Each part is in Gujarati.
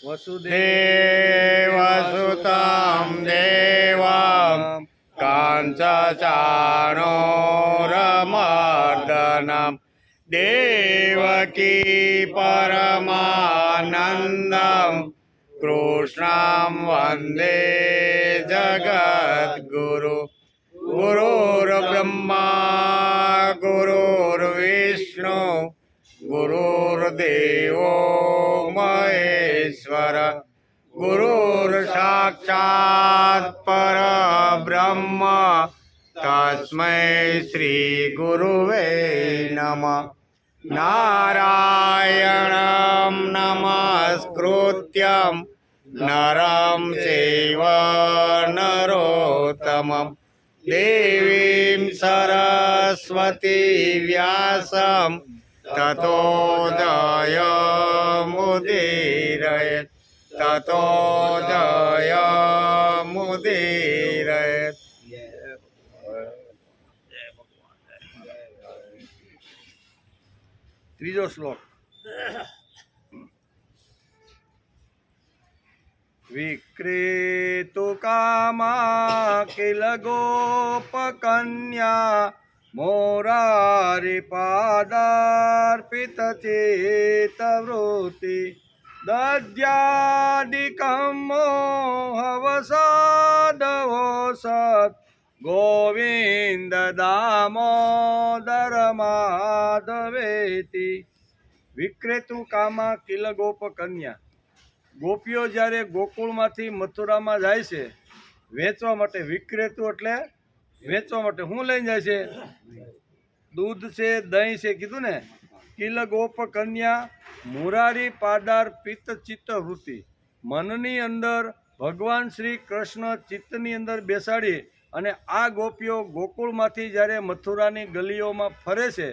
देवसुतं देवं काञ्चचाणूरमर्दनं देवकी परमानन्दं कृष्णं वन्दे जगद्गुरु। गुरुर्ब्रह्मा गुरुर्विष्णु गुरुर्देवो महेश्वर गुरुर्साक्षात् परब्रह्म तस्मै श्री गुरुवे नमः। नारायणं नमस्कृत्यं नरं चैव नरोत्तमं देवीं सरस्वती व्यासं ततो जयमुदीरयेत् ત્રીજો શ્લોક। વિક્રેતુ કામા કિલ ગોપકન્યા મોરારી પાદાર્પિત ચેતવૃત્તિ દદ્યાદિકં મોહવસાદવો સત ગોવિંદ દામોદર માધવેતિ। વિક્રેતુ કામા કિલ ગોપકન્યા। ગોપીઓ જ્યારે ગોકુળમાંથી મથુરામાં જાય છે વેચવા માટે, વિક્રેતુ એટલે વેચવા માટે શું લઈને જાય છે? દૂધ છે, દહીં છે, કીધું ને। કિલ ગોપકન્યા મુરારી પાદાર પિત્ત ચિત્ત વૃત્તિ, મનની અંદર ભગવાન શ્રી કૃષ્ણ ચિત્તની અંદર બેસાડી અને આ ગોપીઓ ગોકુળમાંથી જ્યારે મથુરાની ગલીઓમાં ફરે છે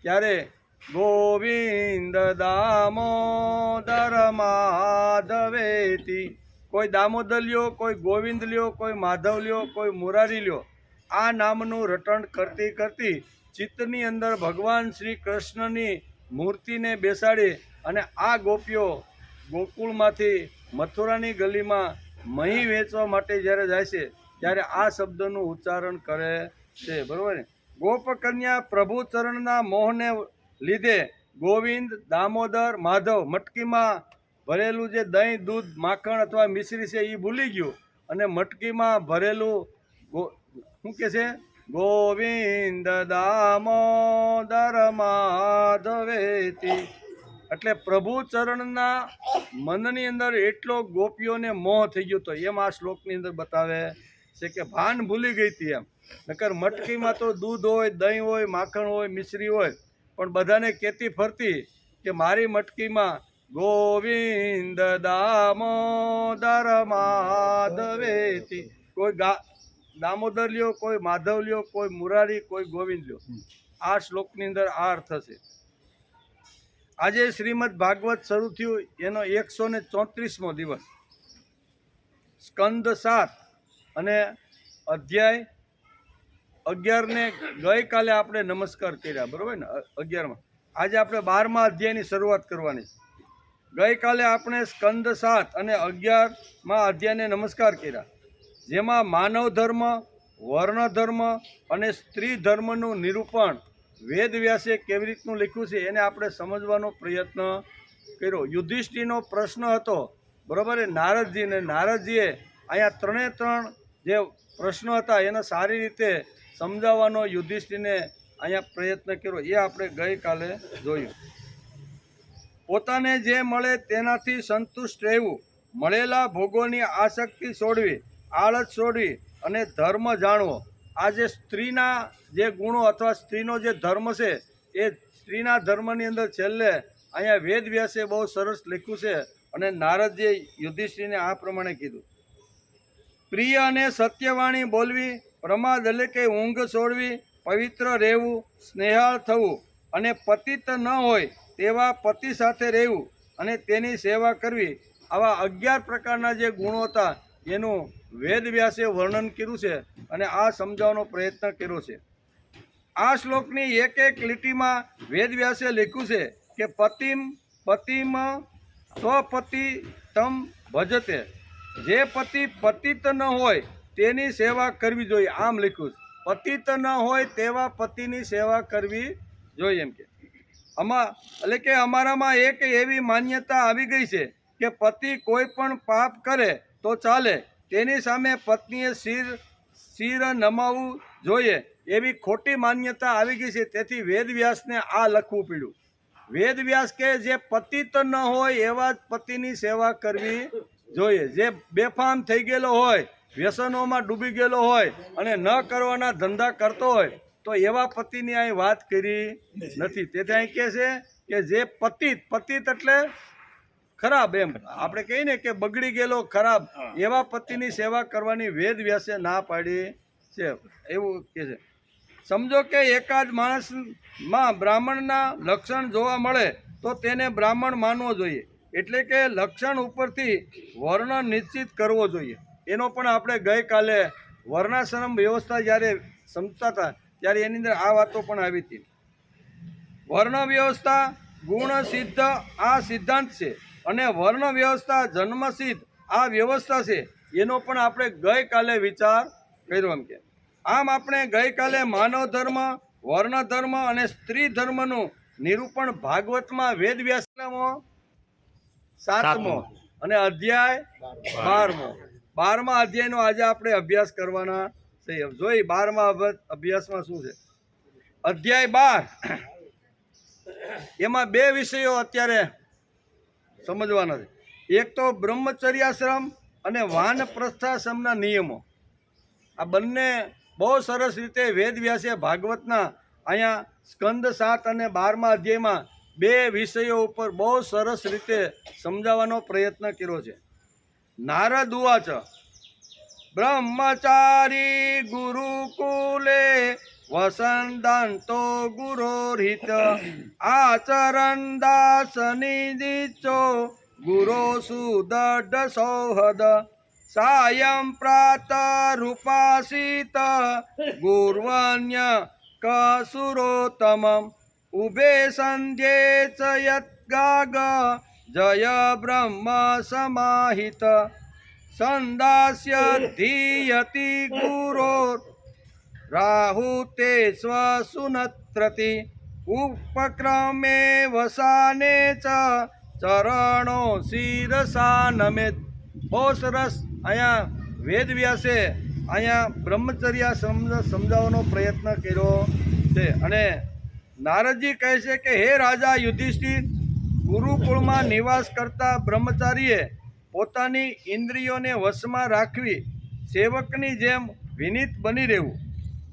ત્યારે ગોવિંદ દામોદર માધવેતિ, કોઈ દામોદર લ્યો, કોઈ ગોવિંદ લ્યો, કોઈ માધવ લ્યો, કોઈ મુરારી લ્યો, આ નામનું રટણ કરતી કરતી ચિત્તની અંદર ભગવાન શ્રી કૃષ્ણની મૂર્તિને બેસાડી અને આ ગોપીઓ ગોકુળમાંથી મથુરાની ગલીમાં મહી વેચવા માટે જ્યારે જાય છે ત્યારે આ શબ્દનું ઉચ્ચારણ કરે છે, બરાબર ને। ગોપકન્યા પ્રભુ ચરણના મોહને લીધે ગોવિંદ, દામોદર, માધવ, મટકીમાં ભરેલું જે દહીં, દૂધ, માખણ અથવા મિશ્રી છે એ ભૂલી ગયું અને મટકીમાં ભરેલું શું કે છે? ગોવિંદ દામોદર માધવેતિ। એટલે પ્રભુ ચરણના મનની અંદર એટલો ગોપીઓને મોહ થઈ ગયો હતો એમ આ શ્લોકની અંદર બતાવે છે કે ભાન ભૂલી ગઈ હતી એમ। નકર મટકીમાં તો દૂધ હોય, દહીં હોય, માખણ હોય, મિશ્રી હોય, પણ બધાને કહેતી ફરતી કે મારી મટકીમાં ગોવિંદ દામોદર માધવેતિ, કોઈ દામોદર લ્યો, કોઈ માધવ લ્યો, કોઈ મુરારી, કોઈ ગોવિંદ લ્યો। આ શ્લોકની અંદર આ અર્થ છે। આજે શ્રીમદ ભાગવત શરૂ થયું એનો 134મો દિવસ, સ્કંદ 7 અને અધ્યાય 11ને ગઈકાલે આપણે નમસ્કાર કર્યા, બરાબર ને? 11માં આજે આપણે 12મા અધ્યાયની શરૂઆત કરવાની છે। ગઈકાલે આપણે સ્કંદ 7 અને 11મા અધ્યાયને નમસ્કાર કર્યા, જેમાં માનવ ધર્મ, વર્ણ ધર્મ અને સ્ત્રી ધર્મનું નિરૂપણ વેદવ્યાસે કેવી રીતનું લખ્યું છે એને આપણે સમજવાનો પ્રયત્ન કર્યો। યુધિષ્ઠિરનો પ્રશ્ન હતો, બરાબર, નારદજીને, નારદજીએ અહીંયા 3 જે પ્રશ્નો હતા એને સારી રીતે સમજાવવાનો યુધિષ્ઠિરને અહીંયા પ્રયત્ન કર્યો, એ આપણે ગઈકાલે જોયું। પોતાને જે મળે તેનાથી સંતુષ્ટ રહેવું, મળેલા ભોગોની આસક્તિ છોડવી, આળસ છોડવી અને ધર્મ જાણવો। આ જે સ્ત્રીના જે ગુણો અથવા સ્ત્રીનો જે ધર્મ છે એ સ્ત્રીના ધર્મની અંદર છેલ્લે અહીંયા વેદવ્યાસે બહુ સરસ લખ્યું છે અને નારદજીએ યુધિષ્ઠિરને આ પ્રમાણે કીધું। પ્રિય અને સત્યવાણી બોલવી, પ્રમાદ એટલે કે ઊંઘ છોડવી, પવિત્ર રહેવું, સ્નેહાળ થવું અને પતિત ન હોય તેવા પતિ સાથે રહેવું અને તેની સેવા કરવી, આવા 11 પ્રકારના જે ગુણો હતા એનું વેદવ્યાસે વર્ણન કર્યું છે અને આ સમજાવવાનો પ્રયત્ન કર્યો છે। આ શ્લોકની એક એક લીટીમાં વેદવ્યાસે લખ્યું છે કે પતિમ તો પતિ તમ ભજતે, જે પતિ પતિત ન હોય તેની સેવા કરવી જોઈએ. આમ લખ્યું છે, પતિત ન હોય તેવા પતિની સેવા કરવી જોઈએ. એમ કે એટલે કે અમારામાં એક એવી માન્યતા આવી ગઈ છે કે પતિ કોઈ પણ પાપ કરે તો ચાલે, તેની સામે પત્નીએ શિર નમાવવું જોઈએ, એવી ખોટી માન્યતા આવી ગઈ છે. તેથી વેદવ્યાસને આ લખવું પડ્યું. વેદવ્યાસ કે જે પતિત ન હોય એવા જ પતિની સેવા કરવી જોઈએ. જે બેફામ થઈ ગયેલો હોય, વ્યસનોમાં ડૂબી ગયેલો હોય અને ન કરવાના ધંધા કરતો હોય તો એવા પતિની અહીં વાત કરી નથી. તેથી અહીં કહે છે કે જે પતિત એટલે ખરાબ, એમ આપણે કહીએ ને કે બગડી ગયેલો ખરાબ, એવા પતિની સેવા કરવાની વેદવ્યાસે ના પાડી છે, એવું કહે છે. સમજો કે એકાદ માણસમાં બ્રાહ્મણના લક્ષણ જોવા મળે તો તેને બ્રાહ્મણ માનવો જોઈએ. એટલે કે લક્ષણ ઉપરથી વર્ણ નિશ્ચિત કરવો જોઈએ. એનો પણ આપણે ગઈકાલે વર્ણાશ્રમ વ્યવસ્થા જ્યારે સમજતા હતા ત્યારે એની અંદર આ વાતો પણ આવી હતી. વર્ણ વ્યવસ્થા ગુણ સિદ્ધ આ સિદ્ધાંત છે અને વર્ણ વ્યવસ્થા જન્મસિદ્ધ આ વ્યવસ્થા છે. એનો પણ આપણે ગઈકાલે વિચાર કર્યો. એમ કે આમ આપણે ગઈકાલે માનવ ધર્મ, વર્ણ ધર્મ અને સ્ત્રી ધર્મનું નિરૂપણ ભાગવતમાં વેદવ્યાસમાં 7મો અને અધ્યાય 12મો 12મા અધ્યાયનો આજે આપણે અભ્યાસ કરવાના છે. જોઈ 12મા અભ્યાસમાં શું છે. અધ્યાય 12 એમાં 2 વિષયો અત્યારે સમજવાના છે. એક તો બ્રહ્મચર્યાશ્રમ અને વાનપ્રસ્થાશ્રમના નિયમો. આ બંને બહુ સરસ રીતે વેદવ્યાસે ભાગવતના અહીંયા સ્કંદ 7 અને 12મા અધ્યાયમાં 2 વિષયો ઉપર બહુ સરસ રીતે સમજાવવાનો પ્રયત્ન કર્યો છે. નારદ ઉવાચ બ્રહ્મચારી ગુરુકુલે વસંતો ગુરોહિત આચરણ દાસનિધિચો ગુરો સુદઢ સૌહદ સાયં પ્રાતરુપાસિત ગુર્વન્ય કસુરોત્તમ ઉભે સંધ્યે ચ યત્ગાગ જય બ્રહ્મ સમાહિત સંદાસ્ય ધીયતિ ગુરો રાહુ તે સ્વસુનત્રતિ ઉપક્રમે વસાને ચ ચરણો શિરસા નમેત. બહુ સરસ અહીંયા વેદવ્યાસે અહીંયા બ્રહ્મચર્ય સમજાવવાનો પ્રયત્ન કર્યો છે. અને નારદજી કહે છે કે હે રાજા યુધિષ્ઠિર, ગુરુકુળમાં નિવાસ કરતા બ્રહ્મચારીએ પોતાની ઇન્દ્રિયોને વશમાં રાખવી, સેવકની જેમ વિનીત બની રહેવું,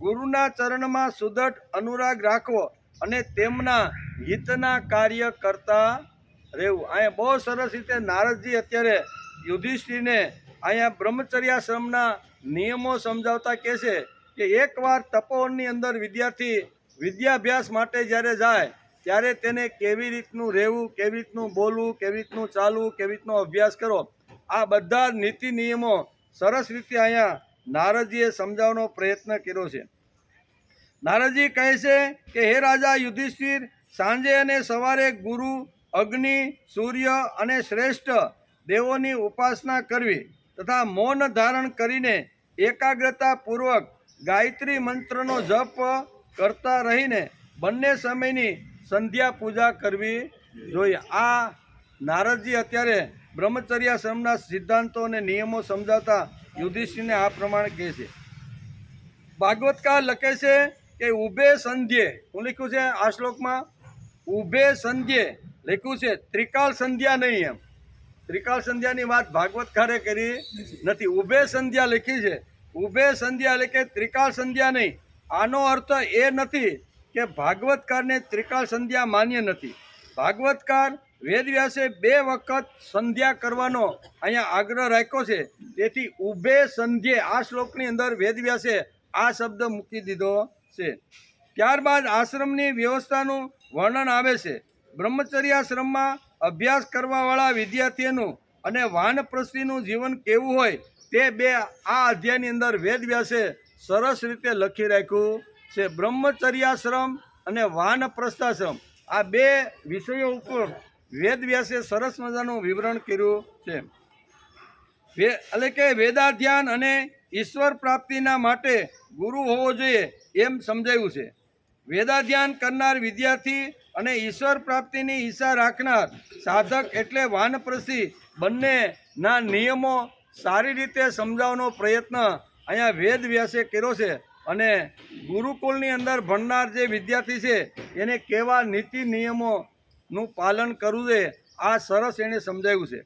ગુરુના ચરણમાં સુદૃઢ અનુરાગ રાખવો અને તેમના હિતના કાર્ય કરતા રહેવું. અહીંયા બહુ સરસ રીતે નારદજી અત્યારે યુધિષ્ઠિરને અહીંયા બ્રહ્મચર્યાશ્રમના નિયમો સમજાવતા કહે છે કે એકવાર તપોવનની અંદર વિદ્યાર્થી વિદ્યાભ્યાસ માટે જ્યારે જાય ત્યારે તેને કેવી રીતનું રહેવું, કેવી રીતનું બોલવું, કેવી રીતનું ચાલવું, કેવી રીતનો અભ્યાસ કરો, આ બધા નીતિ નિયમો સરસ રીતે અહીંયા નારદજીએ સમજાવવાનો પ્રયત્ન કર્યો છે. નારદજી કહે છે કે હે રાજા યુધિષ્ઠિર, સાંજે અને સવારે ગુરુ, અગ્નિ, સૂર્ય અને શ્રેષ્ઠ દેવોની ઉપાસના કરવી તથા મૌન ધારણ કરીને એકાગ્રતાપૂર્વક ગાયત્રી મંત્રનો જપ કરતા રહીને બંને સમયની સંધ્યા પૂજા કરવી જોઈએ. આ નારદજી અત્યારે બ્રહ્મચર્યાશ્રમના સિદ્ધાંતો અને નિયમો સમજાવતા યુધિષ્ઠિરને આ પ્રમાણે કહે છે. ભાગવતકાર લખે છે કે ઉભે સંધ્યે, હું લખ્યું છે આ શ્લોકમાં ઉભે સંધ્યે લખ્યું છે, ત્રિકાળ સંધ્યા નહીં. એમ ત્રિકાળ સંધ્યાની વાત ભાગવતકારે કરી નથી, ઉભે સંધ્યા લખી છે. ઉભે સંધ્યા એટલે કે ત્રિકાળ સંધ્યા નહીં. આનો અર્થ એ નથી કે ભાગવતકારને ત્રિકાળ સંધ્યા માન્ય નથી. ભાગવતકાર વેદવ્યાસે 2 વખત સંધ્યા કરવાનો અહીંયા આગ્રહ રાખ્યો છે. તેથી ઉભે સંધ્યે આ શ્લોકની અંદર વેદવ્યાસે આ શબ્દ મૂકી દીધો છે. ત્યારબાદ આશ્રમની વ્યવસ્થાનું વર્ણન આવે છે. બ્રહ્મચર્યાશ્રમમાં અભ્યાસ કરવાવાળા વિદ્યાર્થીઓનું અને વાનપ્રસ્થીનું જીવન કેવું હોય તે 2 આ અધ્યાયની અંદર વેદવ્યાસે સરસ રીતે લખી રાખ્યું છે. બ્રહ્મચર્યાશ્રમ અને વાનપ્રસ્થાશ્રમ આ 2 વિષયો ઉપર વેદવ્યાસે સરસ મજાનું વિવરણ કર્યું છે. એટલે કે વેદાધ્યાન અને ઈશ્વર પ્રાપ્તિના માટે ગુરુ હોવો જોઈએ એમ સમજાયું છે. વેદાધ્યાન કરનાર વિદ્યાર્થી અને ઈશ્વર પ્રાપ્તિની ઈચ્છા રાખનાર સાધક એટલે વાનપ્રસ્થી બંનેના નિયમો સારી રીતે સમજાવવાનો પ્રયત્ન અહીંયા વેદવ્યાસે કર્યો છે. અને ગુરુકુળની અંદર ભણનાર જે વિદ્યાર્થી છે એને કેવા નીતિ નિયમોનું પાલન કરવું છે આ સરસ એણે સમજાવ્યું છે.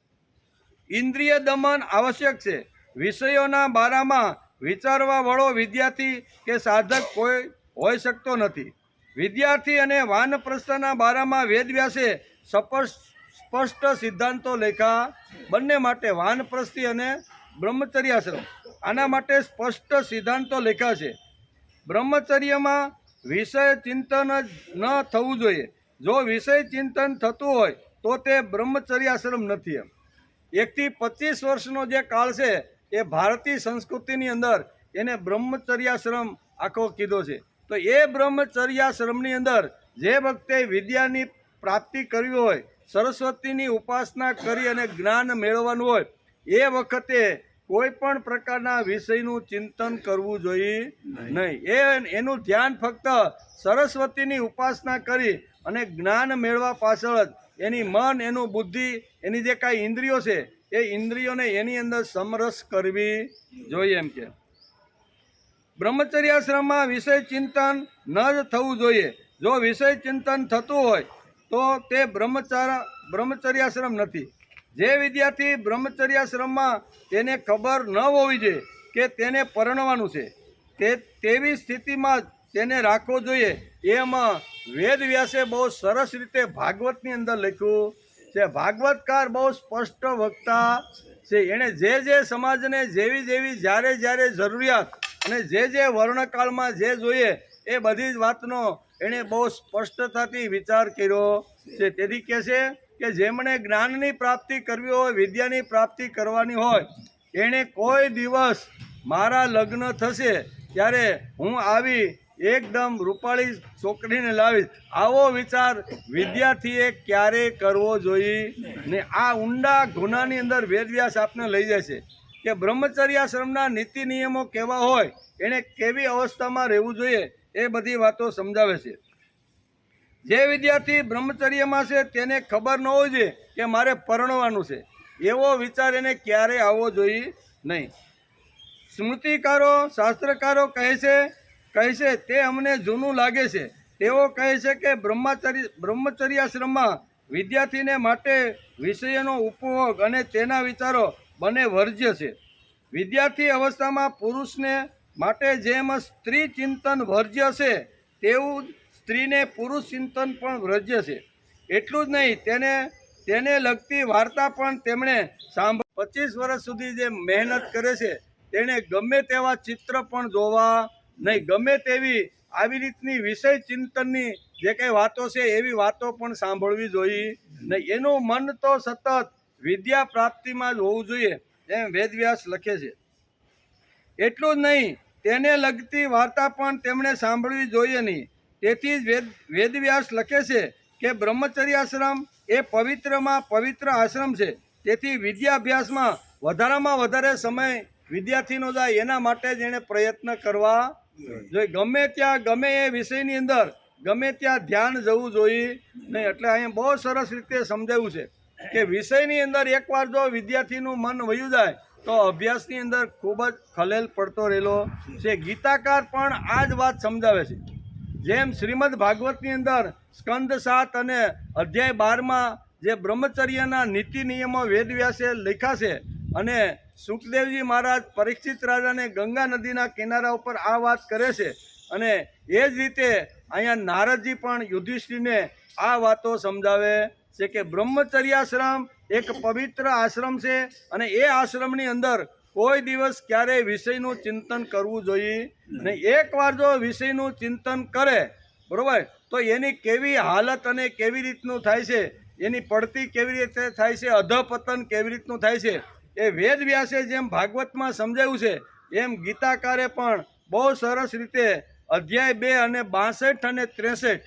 ઇન્દ્રિય દમન આવશ્યક છે. વિષયોના બારામાં વિચારવા વાળો વિદ્યાર્થી કે સાધક કોઈ હોઈ શકતો નથી. વિદ્યાર્થી અને વાનપ્રસ્થના બારામાં વેદવ્યાસે સ્પષ્ટ સિદ્ધાંતો લખ્યા. બંને માટે વાનપ્રસ્થી અને બ્રહ્મચર્યાશ્રમ આના માટે સ્પષ્ટ સિદ્ધાંતો લખ્યા છે. બ્રહ્મચર્યમાં વિષય ચિંતન જ ન થવું જોઈએ. જો વિષય ચિંતન થતું હોય તો તે બ્રહ્મચર્યાશ્રમ નથી. 1 થી 25 વર્ષનો જે કાળ છે એ ભારતીય સંસ્કૃતિની અંદર એને બ્રહ્મચર્યાશ્રમ આખો કીધો છે. તો એ બ્રહ્મચર્યાશ્રમની અંદર જે વખતે વિદ્યાની પ્રાપ્તિ કરવી હોય, સરસ્વતીની ઉપાસના કરી અને જ્ઞાન મેળવવાનું હોય એ વખતે કોઈ પણ પ્રકારના વિષયનું ચિંતન કરવું જોઈએ નહીં. એનું ધ્યાન ફક્ત સરસ્વતીની ઉપાસના કરી અને જ્ઞાન મેળવવા પાછળ જ એની મન, એનું બુદ્ધિ, એની જે કાંઈ ઇન્દ્રિયો છે એ ઇન્દ્રિયોને એની અંદર સમરસ કરવી જોઈએ એમ કે. બ્રહ્મચર્યાશ્રમમાં વિષય ચિંતન ન જ થવું જોઈએ. જો વિષય ચિંતન થતું હોય તો તે બ્રહ્મચર્યાશ્રમ નથી. જે વિદ્યાર્થી બ્રહ્મચર્યાશ્રમમાં તેને ખબર ન હોવી જોઈએ કે તેને પરણવાનું છે તેવી સ્થિતિમાં તેને રાખવો જોઈએ. એમાં વેદવ્યાસે બહુ સરસ રીતે ભાગવતની અંદર લખ્યું છે. ભાગવતકાર બહુ સ્પષ્ટ વક્તા છે. એણે જે સમાજને જેવી જ્યારે જરૂરિયાત અને જે વર્ણકાળમાં જે જોઈએ એ બધી જ વાતનો એણે બહુ સ્પષ્ટતાથી વિચાર કર્યો છે. તેથી કહે છે કે જેમણે જ્ઞાનની પ્રાપ્તિ કરવી હોય, વિદ્યાની પ્રાપ્તિ કરવાની હોય, એણે કોઈ દિવસ મારા લગ્ન થશે ત્યારે હું આવી એકદમ રૂપાળી છોકરીને લાવીશ આવો વિચાર વિદ્યાર્થીએ ક્યારેય કરવો જોઈએ ને. આ ઊંડા ગુનાની અંદર વેદવ્યાસ આપને લઈ જાય છે કે બ્રહ્મચર્યાશ્રમના નીતિ નિયમો કેવા હોય, એણે કેવી અવસ્થામાં રહેવું જોઈએ એ બધી વાતો સમજાવે છે. જે વિદ્યાર્થી બ્રહ્મચર્યમાં છે તેને ખબર ન હોવી જોઈએ કે મારે પરણવાનું છે એવો વિચાર એને ક્યારેય આવવો જોઈએ નહીં. સ્મૃતિકારો, શાસ્ત્રકારો કહે છે તે અમને જૂનું લાગે છે. તેઓ કહે છે કે બ્રહ્મચર્યાશ્રમમાં વિદ્યાર્થીને માટે વિષયનો ઉપભોગ અને તેના વિચારો બંને વર્જ્ય છે. વિદ્યાર્થી અવસ્થામાં પુરુષને માટે જેમ સ્ત્રી ચિંતન વર્જ્ય છે તેવું જ સ્ત્રીને પુરુષ ચિંતન પણ વર્જ્ય છે. એટલું જ નહીં, તેને લગતી વાર્તા પણ તેમણે 25 વર્ષ સુધી જે મહેનત કરે છે તેણે ગમે તેવા ચિત્ર પણ જોવા નહીં. ગમે તેવી આવી રીતની વિષય ચિંતનની જે કંઈ વાતો છે એવી વાતો પણ સાંભળવી જોઈએ નહીં. એનું મન તો સતત વિદ્યા પ્રાપ્તિમાં જ હોવું જોઈએ એમ વેદવ્યાસ લખે છે. એટલું જ નહીં, તેને લગતી વાર્તા પણ તેમણે સાંભળવી જોઈએ નહીં. તેથી જ વેદવ્યાસ લખે છે કે બ્રહ્મચર્યાશ્રમ એ પવિત્રમાં પવિત્ર આશ્રમ છે. તેથી વિદ્યાભ્યાસમાં વધારામાં વધારે સમય વિદ્યાર્થીનો જાય એના માટે જ એણે પ્રયત્ન કરવા જોઈએ. ગમે ત્યાં ગમે એ વિષયની અંદર ગમે ત્યાં ધ્યાન જવું જોઈએ નહીં. એટલે અહીંયા બહુ સરસ રીતે સમજાવ્યું છે કે વિષયની અંદર એકવાર જો વિદ્યાર્થીનું મન વયું જાય તો અભ્યાસની અંદર ખૂબ જ ખલેલ પડતો રહેલો છે. ગીતાકાર પણ આ જ વાત સમજાવે છે. જેમ શ્રીમદ ભાગવતની અંદર સ્કંદ 7 અને અધ્યાય 12માં જે બ્રહ્મચર્યના નીતિ નિયમો વેદવ્યાસે લખ્યા છે અને સુખદેવજી મહારાજ પરીક્ષિત રાજાને ગંગા નદીના કિનારા ઉપર આ વાત કરે છે અને એ જ રીતે અહીંયા નારદજી પણ યુધિષ્ઠિરને આ વાતો સમજાવે છે કે બ્રહ્મચર્યાશ્રમ એક પવિત્ર આશ્રમ છે અને એ આશ્રમની અંદર કોઈ દિવસ ક્યારેય વિષયનું ચિંતન કરવું જોઈએ નહીં. એકવાર જો વિષયનું ચિંતન કરે બરાબર તો એની કેવી હાલત અને કેવી રીતનું થાય છે, એની પડતી કેવી રીતે થાય છે, અધપતન કેવી રીતનું થાય છે એ વેદવ્યાસે જેમ ભાગવતમાં સમજાવ્યું છે એમ ગીતાકારે પણ બહુ સરસ રીતે અધ્યાય 2 અને 62 અને 63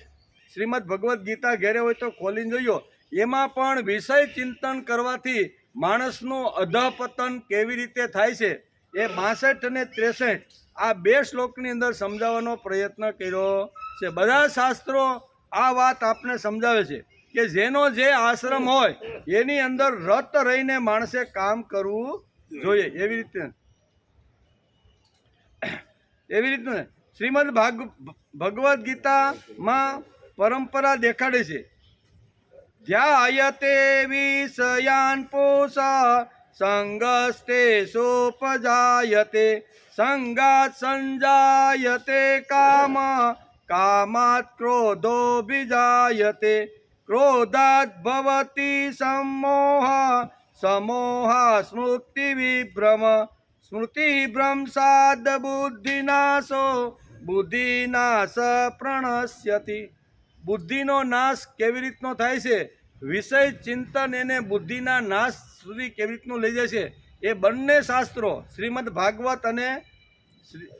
શ્રીમદ ભગવદ્ ગીતા ઘેરે હોય તો ખોલીને જોયો. એમાં પણ વિષય ચિંતન કરવાથી માણસનું અધઃપતન કેવી રીતે થાય છે એ 62 અને 63 આ 2 શ્લોકની અંદર સમજાવવાનો પ્રયત્ન કર્યો છે. બધા શાસ્ત્રો આ વાત આપને સમજાવે છે કે જેનો જે આશ્રમ હોય એની અંદર રત રહીને માણસે કામ કરવું જોઈએ. એવી રીતે શ્રીમદ ભગવદ્ ગીતામાં પરંપરા દેખાડે છે. ધ્યાયતે વિષયાન પોષા સંગસ્તે સોપજાયતે સંગાત સંજાયતે કામ કામાત ક્રોધો વિજાયતે ક્રોધાત ભવતિ સમોહ સમોહ સ્મૃતિ વિભ્રમ સ્મૃતિ ભ્રંશાદ બુદ્ધિનાશો બુદ્ધિનાશ પ્રણશ્યતિ. બુદ્ધિનો નાશ કેવી રીતનો થાય છે, વિષય ચિંતન એને બુદ્ધિના નાશ સુધી કેવી રીતનું લઈ જાય છે, એ બંને શાસ્ત્રો શ્રીમદ ભાગવત અને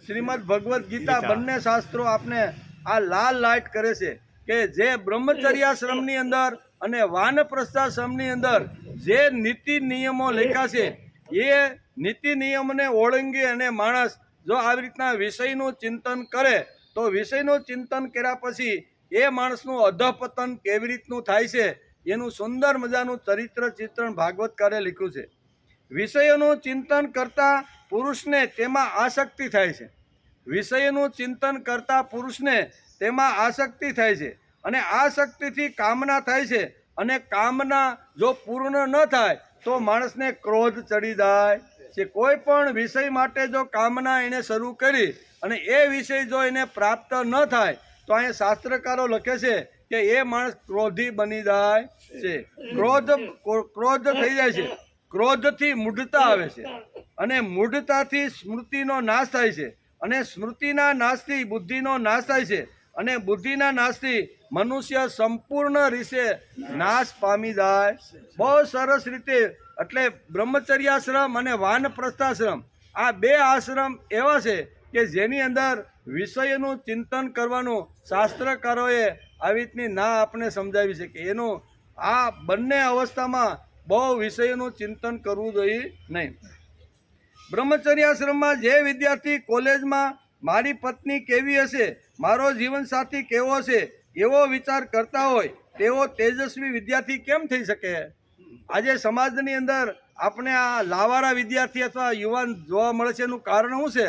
શ્રીમદ ભગવદ્ ગીતા બંને શાસ્ત્રો આપને આ લાલ લાઇટ કરે છે કે જે બ્રહ્મચર્યાશ્રમની અંદર અને વાનપ્રસ્થાશ્રમની અંદર જે નીતિ નિયમો લખ્યા છે એ નીતિ નિયમને ઓળંગી અને માણસ જો આવી રીતના વિષયનું ચિંતન કરે તો વિષયનું ચિંતન કર્યા પછી એ માણસનું અધઃપતન કેવી રીતનું થાય છે એનું સુંદર મજાનું ચરિત્ર ચિત્રણ ભાગવતકારે લખ્યું છે. વિષયોનું ચિંતન કરતા પુરુષને તેમાં આસક્તિ થાય છે. વિષયનું ચિંતન કરતા પુરુષને તેમાં આસક્તિ થાય છે અને આસક્તિથી કામના થાય છે અને કામના જો પૂર્ણ ન થાય તો માણસને ક્રોધ ચડી જાય છે. કોઈ પણ વિષય માટે જો કામના એને શરૂ કરી અને એ વિષય જો એને પ્રાપ્ત ન થાય તો અહીંયા શાસ્ત્રકારો લખે છે કે એ માણસ ક્રોધી બની જાય છે. ક્રોધ થઈ જાય છે. ક્રોધથી મૂઢતા આવે છે અને મૂઢતાથી સ્મૃતિનો નાશ થાય છે અને સ્મૃતિના નાશથી બુદ્ધિનો નાશ થાય છે અને બુદ્ધિના નાશથી મનુષ્ય સંપૂર્ણ રીતે નાશ પામી જાય. બહુ સરસ રીતે એટલે બ્રહ્મચર્યાશ્રમ અને વાનપ્રસ્થાશ્રમ આ 2 આશ્રમ એવા છે કે જેની અંદર વિષયનું ચિંતન કરવાનું શાસ્ત્રકારોએ આવી રીતની ના આપણે સમજાવી છે કે એનું આ બંને અવસ્થામાં બહુ વિષયનું ચિંતન કરવું જોઈએ નહીં. બ્રહ્મચર્યાશ્રમમાં જે વિદ્યાર્થી કોલેજમાં મારી પત્ની કેવી હશે, મારો જીવનસાથી કેવો છે એવો વિચાર કરતા હોય તેવો તેજસ્વી વિદ્યાર્થી કેમ થઈ શકે? આજે સમાજની અંદર આપણે આ લાવારા વિદ્યાર્થી અથવા યુવાન જોવા મળે છે. એનું કારણ શું છે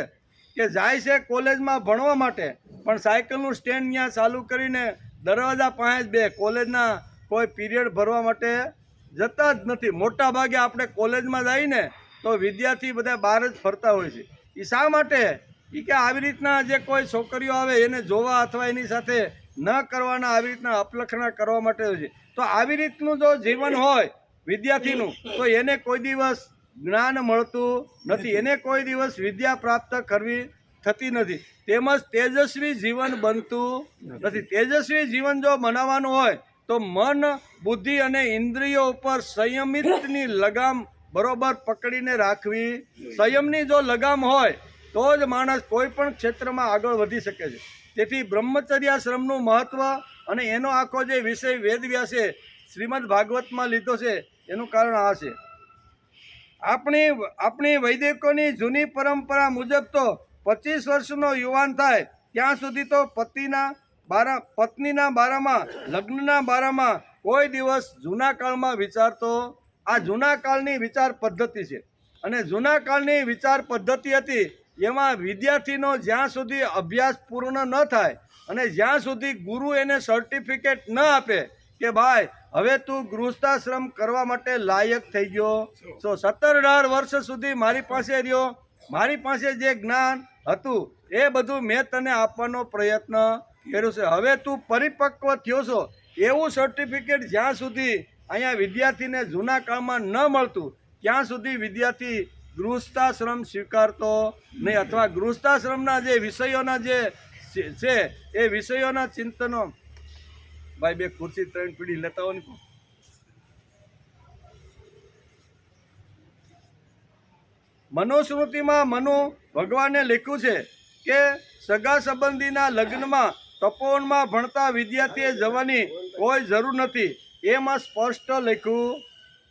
કે જાય છે કોલેજમાં ભણવા માટે પણ સાયકલનું સ્ટેન્ડ ત્યાં ચાલુ કરીને દરવાજા પાસે બે કોલેજના કોઈ પીરિયડ ભરવા માટે જતા જ નથી. મોટા ભાગે આપણે કોલેજમાં જઈને તો વિદ્યાર્થી બધા બહાર જ ફરતા હોય છે. એ શા માટે? એ કે આવી રીતના જે કોઈ છોકરીઓ આવે એને જોવા અથવા એની સાથે ન કરવાના આવી રીતના અપલખણા કરવા માટે હોય છે. તો આવી રીતનું જો જીવન હોય વિદ્યાર્થીનું તો એને કોઈ દિવસ જ્ઞાન મળતું નથી, એને કોઈ દિવસ વિદ્યા પ્રાપ્ત કરવી થતી નથી, તેમજ તેજસ્વી જીવન બનતું નથી. તેજસ્વી જીવન જો બનાવવાનું હોય તો મન, બુદ્ધિ અને ઇન્દ્રિયો ઉપર સંયમિતની લગામ બરોબર પકડીને રાખવી. સંયમની જો લગામ હોય તો જ માણસ કોઈ પણ ક્ષેત્રમાં આગળ વધી શકે છે. તેથી બ્રહ્મચર્યાશ્રમનું મહત્વ અને એનો આખો જે વિષય વેદવ્યાસે શ્રીમદ ભાગવતમાં લીધો છે એનું કારણ આ છે. આપણી વૈદિકોની જૂની પરંપરા મુજબ તો 25 વર્ષનો યુવાન થાય ત્યાં સુધી તો પત્નીના બારામાં, લગ્નના બારામાં કોઈ દિવસ જૂના કાળમાં વિચારતો. આ જૂના કાળની વિચાર પદ્ધતિ છે અને જૂના કાળની વિચાર પદ્ધતિ હતી એમાં વિદ્યાર્થીનો જ્યાં સુધી અભ્યાસ પૂર્ણ ન થાય અને જ્યાં સુધી ગુરુ એને સર્ટિફિકેટ ન આપે કે ભાઈ હવે તું ગૃહસ્થાશ્રમ કરવા માટે લાયક થઈ ગયો છો, 17-18 વર્ષ સુધી મારી પાસે રહ્યો, મારી પાસે જે જ્ઞાન હતું એ બધું મેં તને આપવાનો પ્રયત્ન કર્યો છે, હવે તું પરિપક્વ થયો છો, એવું સર્ટિફિકેટ જ્યાં સુધી અહીંયા વિદ્યાર્થીને જૂના કાળમાં ન મળતું ત્યાં સુધી વિદ્યાર્થી ગૃહસ્થાશ્રમ સ્વીકારતો નહીં અથવા ગૃહસ્થાશ્રમના જે વિષયોના જે છે એ વિષયોના ચિંતનો. ભાઈ 2 ખુરશી 3 પીડી લેતા હોય ને. મનુસ્મૃતિમાં ભગવાને લખ્યું છે કે સગા સંબંધીના લગ્નમાં તપોવનમાં ભણતા વિદ્યાર્થીએ જવાની કોઈ જરૂર નથી. એમાં સ્પષ્ટ લખ્યું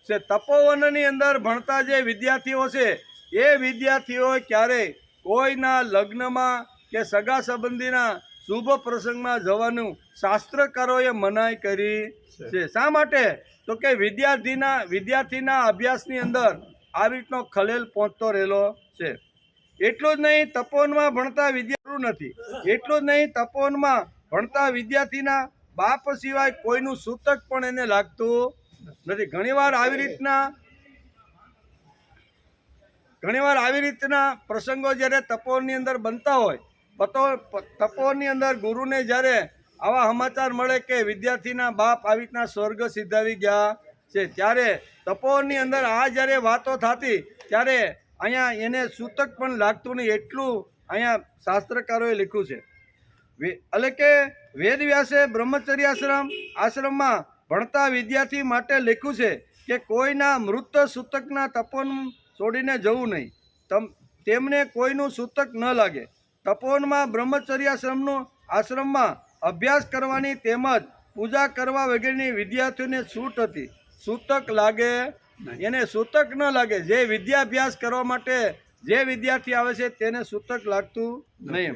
છે તપોવનની અંદર ભણતા જે વિદ્યાર્થીઓ છે એ વિદ્યાર્થીઓ ક્યારેય કોઈના લગ્નમાં કે સગા સંબંધીના શુભ પ્રસંગમાં જવાનું શાસ્ત્રકારોએ મનાઈ કરી છે. શા માટે? તો કે વિદ્યાર્થીના અભ્યાસની અંદર આવી રીતનો ખલેલ પહોંચતો રહેલો છે. એટલું જ નહીં, તપોવનમાં ભણતા વિદ્યાર્થી નથી. એટલું જ નહીં, તપોવનમાં ભણતા વિદ્યાર્થીના બાપ સિવાય કોઈનું સૂતક પણ એને લાગતું નથી. ઘણીવાર આવી રીતના પ્રસંગો જ્યારે તપોવનની અંદર બનતા હોય, તપોવનની અંદર ગુરુને જ્યારે આવા સમાચાર મળે કે વિદ્યાર્થીના બાપ આવી રીતના સ્વર્ગ સિદ્ધાવી ગયા છે, ત્યારે તપોવનની અંદર આ જ્યારે વાતો થતી ત્યારે અહીંયા એને સૂતક પણ લાગતું નહીં, એટલું અહીંયા શાસ્ત્રકારોએ લખ્યું છે. એટલે કે વેદવ્યાસે આશ્રમમાં ભણતા વિદ્યાર્થી માટે લખ્યું છે કે કોઈના મૃત સૂતકના તપોવન છોડીને જવું નહીં, તેમને કોઈનું સૂતક ન લાગે. તપોવનમાં આશ્રમમાં અભ્યાસ કરવાની તેમજ પૂજા કરવા વગેરેની વિદ્યાર્થીઓને છૂટ હતી. સૂતક લાગે એને સૂતક ન લાગે. જે વિદ્યાભ્યાસ કરવા માટે જે વિદ્યાર્થી આવે છે તેને સૂતક લાગતું નહીં.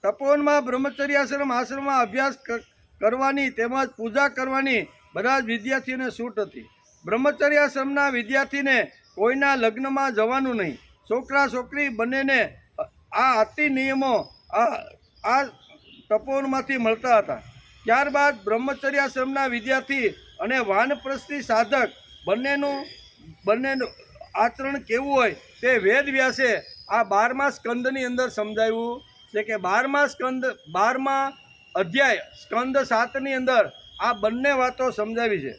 તપોવનમાં આશ્રમમાં અભ્યાસ કરવાની તેમજ પૂજા કરવાની બધા જ વિદ્યાર્થીઓને છૂટ હતી. બ્રહ્મચર્યાશ્રમના વિદ્યાર્થીને કોઈના લગ્નમાં જવાનું નહીં. છોકરા છોકરી બંનેને આ અતિ નિયમો આ તપોવનમાંથી મળતા હતા. ત્યારબાદ બ્રહ્મચર્યાશ્રમના વિદ્યાર્થી અને વાનપ્રસ્થી સાધક બંનેનું આચરણ કેવું હોય તે વેદવ્યાસે આ 12મા સ્કંદની અંદર સમજાવ્યું છે કે 12મા અધ્યાય સ્કંદ 7ની અંદર આ બંને વાતો સમજાવી છે.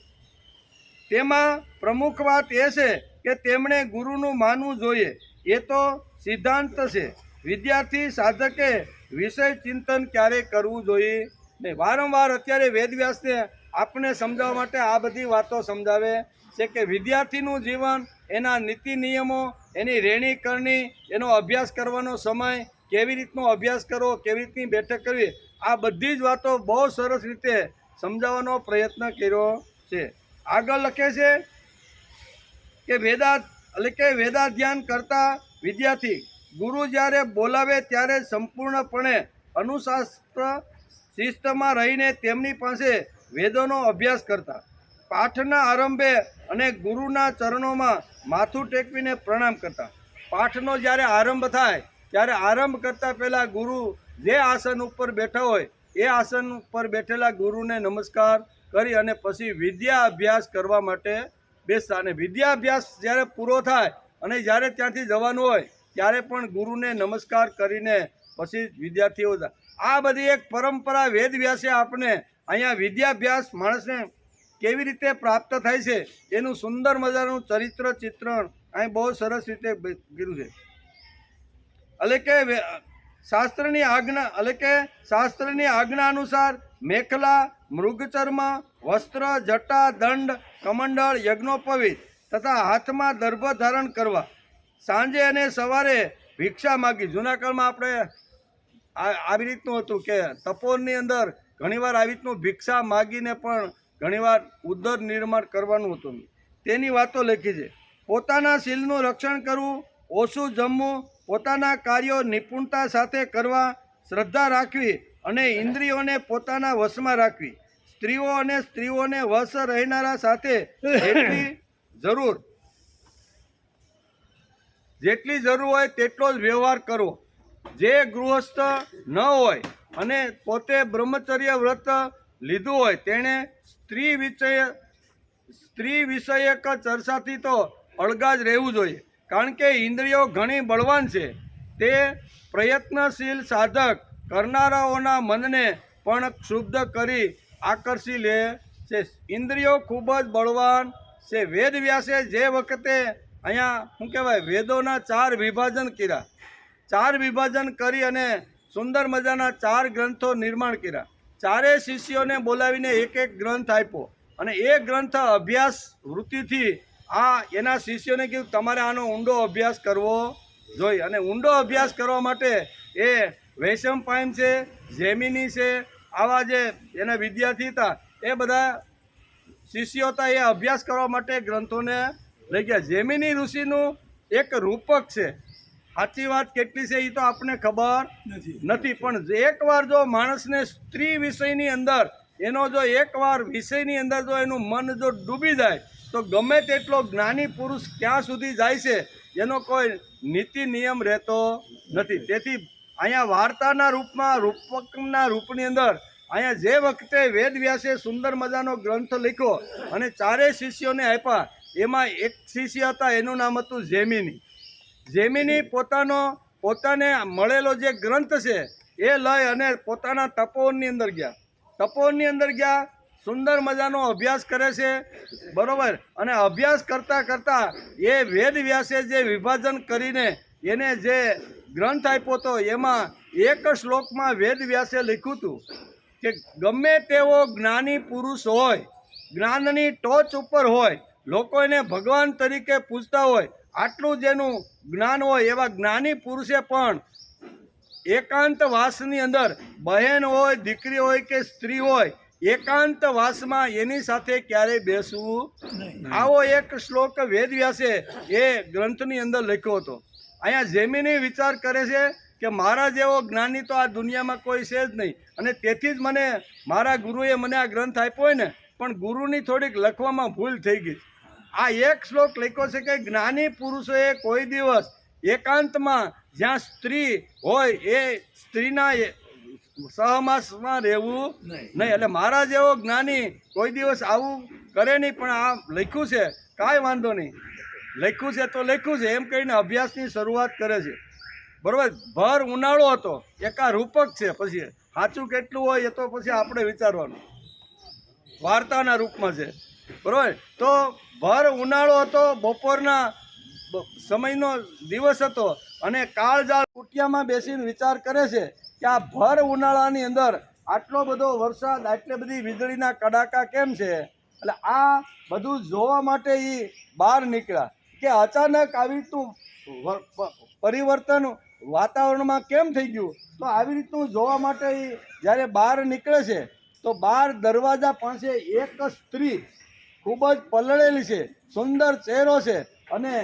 તેમાં પ્રમુખ વાત એ છે કે તેમણે ગુરુનું માનવું જોઈએ. એ તો સિદ્ધાંત છે. વિદ્યાર્થી સાધકે વિષય ચિંતન ક્યારેય કરવું જોઈએ નહીં. વારંવાર અત્યારે વેદવ્યાસને આપણે સમજાવવા માટે આ બધી વાતો સમજાવે છે કે વિદ્યાર્થીનું જીવન, એના નીતિ નિયમો, એની રહેણી કરણી, એનો અભ્યાસ કરવાનો સમય, કેવી રીતનો અભ્યાસ કરવો, કેવી રીતની બેઠક કરવી, આ બધી જ વાતો બહુ સરસ રીતે સમજાવવાનો પ્રયત્ન કર્યો છે. આગળ લખે છે કે વેદાધ્યાન કરતા વિદ્યાર્થી ગુરુ જ્યારે બોલાવે ત્યારે સંપૂર્ણપણે અનુશાસ્ત્ર શિસ્તમાં રહીને તેમની પાસે વેદોનો અભ્યાસ કરતા. પાઠના આરંભે અને ગુરુના ચરણોમાં માથું ટેકવીને પ્રણામ કરતા. પાઠનો જ્યારે આરંભ થાય ત્યારે આરંભ કરતાં પહેલાં ગુરુ જે આસન ઉપર બેઠા હોય એ આસન ઉપર બેઠેલા ગુરુને નમસ્કાર કરી અને પછી વિદ્યા અભ્યાસ કરવા માટે બેસતા. અને વિદ્યા અભ્યાસ જ્યારે પૂરો થાય અને જ્યારે ત્યાંથી જવાનું હોય ત્યારે પણ ગુરુને નમસ્કાર કરીને પછી વિદ્યાર્થીઓ જાય. આ બધી એક પરંપરા વેદવ્યાસે આપણે અહીંયા વિદ્યાભ્યાસ માણસને કેવી રીતે પ્રાપ્ત થાય છે એનું સુંદર મજાનું ચિત્રણ અહીં બહુ સરસ રીતે કર્યું છે. એટલે કે શાસ્ત્રની આજ્ઞા અનુસાર મેખલા, મૃગચર્મ, વસ્ત્ર, જટા, દંડ, કમંડળ, યજ્ઞોપવિત તથા હાથમાં દર્ભ ધારણ કરવા. સાંજે અને સવારે ભિક્ષા માગી. જૂના કાળમાં આપણે આવી રીતનું હતું કે તપોવનની અંદર ઘણીવાર આવી રીતનું ભિક્ષા માગીને પણ ઘણીવાર ઉદર નિર્માણ કરવાનું હતું. તેની વાતો લખી છે. પોતાના શીલનું રક્ષણ કરવું, ઓછું જમવું, પોતાના કાર્યો નિપુણતા સાથે કરવા, શ્રદ્ધા રાખવી અને ઇન્દ્રિયોને પોતાના વશમાં રાખવી. સ્ત્રીઓને વશ રહેનારા સાથે જેટલી જરૂર હોય તેટલો જ વ્યવહાર કરવો. જે ગૃહસ્થ ન હોય અને પોતે બ્રહ્મચર્ય વ્રત લીધું હોય તેણે સ્ત્રી વિષયક ચર્ચાથી તો અળગા જ રહેવું જોઈએ. કારણ કે ઇન્દ્રિયો ઘણી બળવાન છે. તે પ્રયત્નશીલ સાધક કરનારાઓના મનને પણ ક્ષુબ્ધ કરી આકર્ષી લે છે. ઇન્દ્રિયો ખૂબ જ બળવાન છે. વેદવ્યાસે જે વખતે અહીંયા શું કહેવાય વેદોના 4 વિભાજન કર્યા, 4 વિભાજન કરી અને સુંદર મજાના 4 ગ્રંથો નિર્માણ કર્યા. 4 શિષ્યોને બોલાવીને એક ગ્રંથ આપ્યો અને એ ગ્રંથ અભ્યાસ વૃત્તિથી એના શિષ્યોને કીધું તમારે આનો ઊંડો અભ્યાસ કરવો જોઈએ. અને ઊંડો અભ્યાસ કરવા માટે એ વૈશંપાયન છે, જૈમિની છે, આવા જે એના વિદ્યાર્થી હતા એ બધા શિષ્યો હતા, એ અભ્યાસ કરવા માટે ગ્રંથોને લઈ ગયા. જૈમિની ઋષિનું એક રૂપક છે. સાચી વાત કેટલી છે એ તો આપણને ખબર નથી, પણ એકવાર જો માણસને સ્ત્રી વિષયની અંદર એનો જો એકવાર વિષયની અંદર જો એનું મન જો ડૂબી જાય તો ગમે તેટલો જ્ઞાની પુરુષ ક્યાં સુધી જાય છે એનો કોઈ નીતિ નિયમ રહેતો નથી. તેથી અહીંયા વાર્તાના રૂપમાં રૂપકના રૂપની અંદર અહીંયા જે વખતે વેદવ્યાસે સુંદર મજાનો ગ્રંથ લખ્યો અને ચારેય શિષ્યોને આપ્યા, એમાં એક શિષ્ય હતા એનું નામ હતું જૈમિની. જૈમિની પોતાને મળેલો જે ગ્રંથ છે એ લઈ અને પોતાના તપોવનની અંદર ગયા. તપોવનની અંદર ગયા, સુંદર મજાનો અભ્યાસ કરે છે, બરોબર. અને અભ્યાસ કરતાં કરતાં એ વેદવ્યાસે જે વિભાજન કરીને એને જે ગ્રંથ આપ્યો હતો એમાં એક શ્લોકમાં વેદવ્યાસે લખ્યું હતું કે ગમે તેવો જ્ઞાની પુરુષ હોય, જ્ઞાનની ટોચ ઉપર હોય, લોકો એને ભગવાન તરીકે પૂજતા હોય, આટલું જેનું જ્ઞાન હોય એવા જ્ઞાની પુરુષે પણ એકાંતવાસની અંદર બહેન હોય, દીકરી હોય કે સ્ત્રી હોય, એકાંતવાસમાં એની સાથે ક્યારેય બેસવું નહીં. આવો એક શ્લોક વેદવ્યાસે એ ગ્રંથની અંદર લખ્યો હતો. અહીંયા જૈમિની વિચાર કરે છે કે મારા જેવો જ્ઞાની તો આ દુનિયામાં કોઈ છે જ નહીં, અને તેથી જ મને મારા ગુરુએ મને આ ગ્રંથ આપ્યો હોય ને, પણ ગુરુની થોડીક લખવામાં ભૂલ થઈ ગઈ. આ એક શ્લોક લખ્યો છે કે જ્ઞાની પુરુષોએ કોઈ દિવસ એકાંતમાં જ્યાં સ્ત્રી હોય એ સ્ત્રીના સહવાસમાં રહેવું નહીં. એટલે મારા જેવો જ્ઞાની કોઈ દિવસ આવું કરે નહીં. પણ આ લખ્યું છે, કાંઈ વાંધો નહીં, લખ્યું છે તો લખ્યું છે એમ કહીને અભ્યાસની શરૂઆત કરે છે, બરાબર. ભર ઉનાળો હતો, એકા રૂપક છે, પછી સાચું કેટલું હોય એ તો પછી આપણે વિચારવાનું, વાર્તાના રૂપમાં છે, બરાબર. તો ભર ઉનાળો હતો, બપોરના સમયનો દિવસ હતો અને કાળજાળ કુટિયામાં બેસીને વિચાર કરે છે કે આ ભર ઉનાળાની અંદર આટલો બધો વરસાદ, આટલી બધી વીજળીના કડાકા કેમ છે. એટલે આ બધું જોવા માટે એ બહાર નીકળ્યા કે અચાનક આવી રીતનું પરિવર્તન વાતાવરણમાં કેમ થઈ ગયું. તો આવી રીતનું જોવા માટે એ જ્યારે બહાર નીકળે છે તો બહાર દરવાજા પાસે એક સ્ત્રી ખૂબ જ પલળેલી છે, સુંદર ચહેરો છે, અને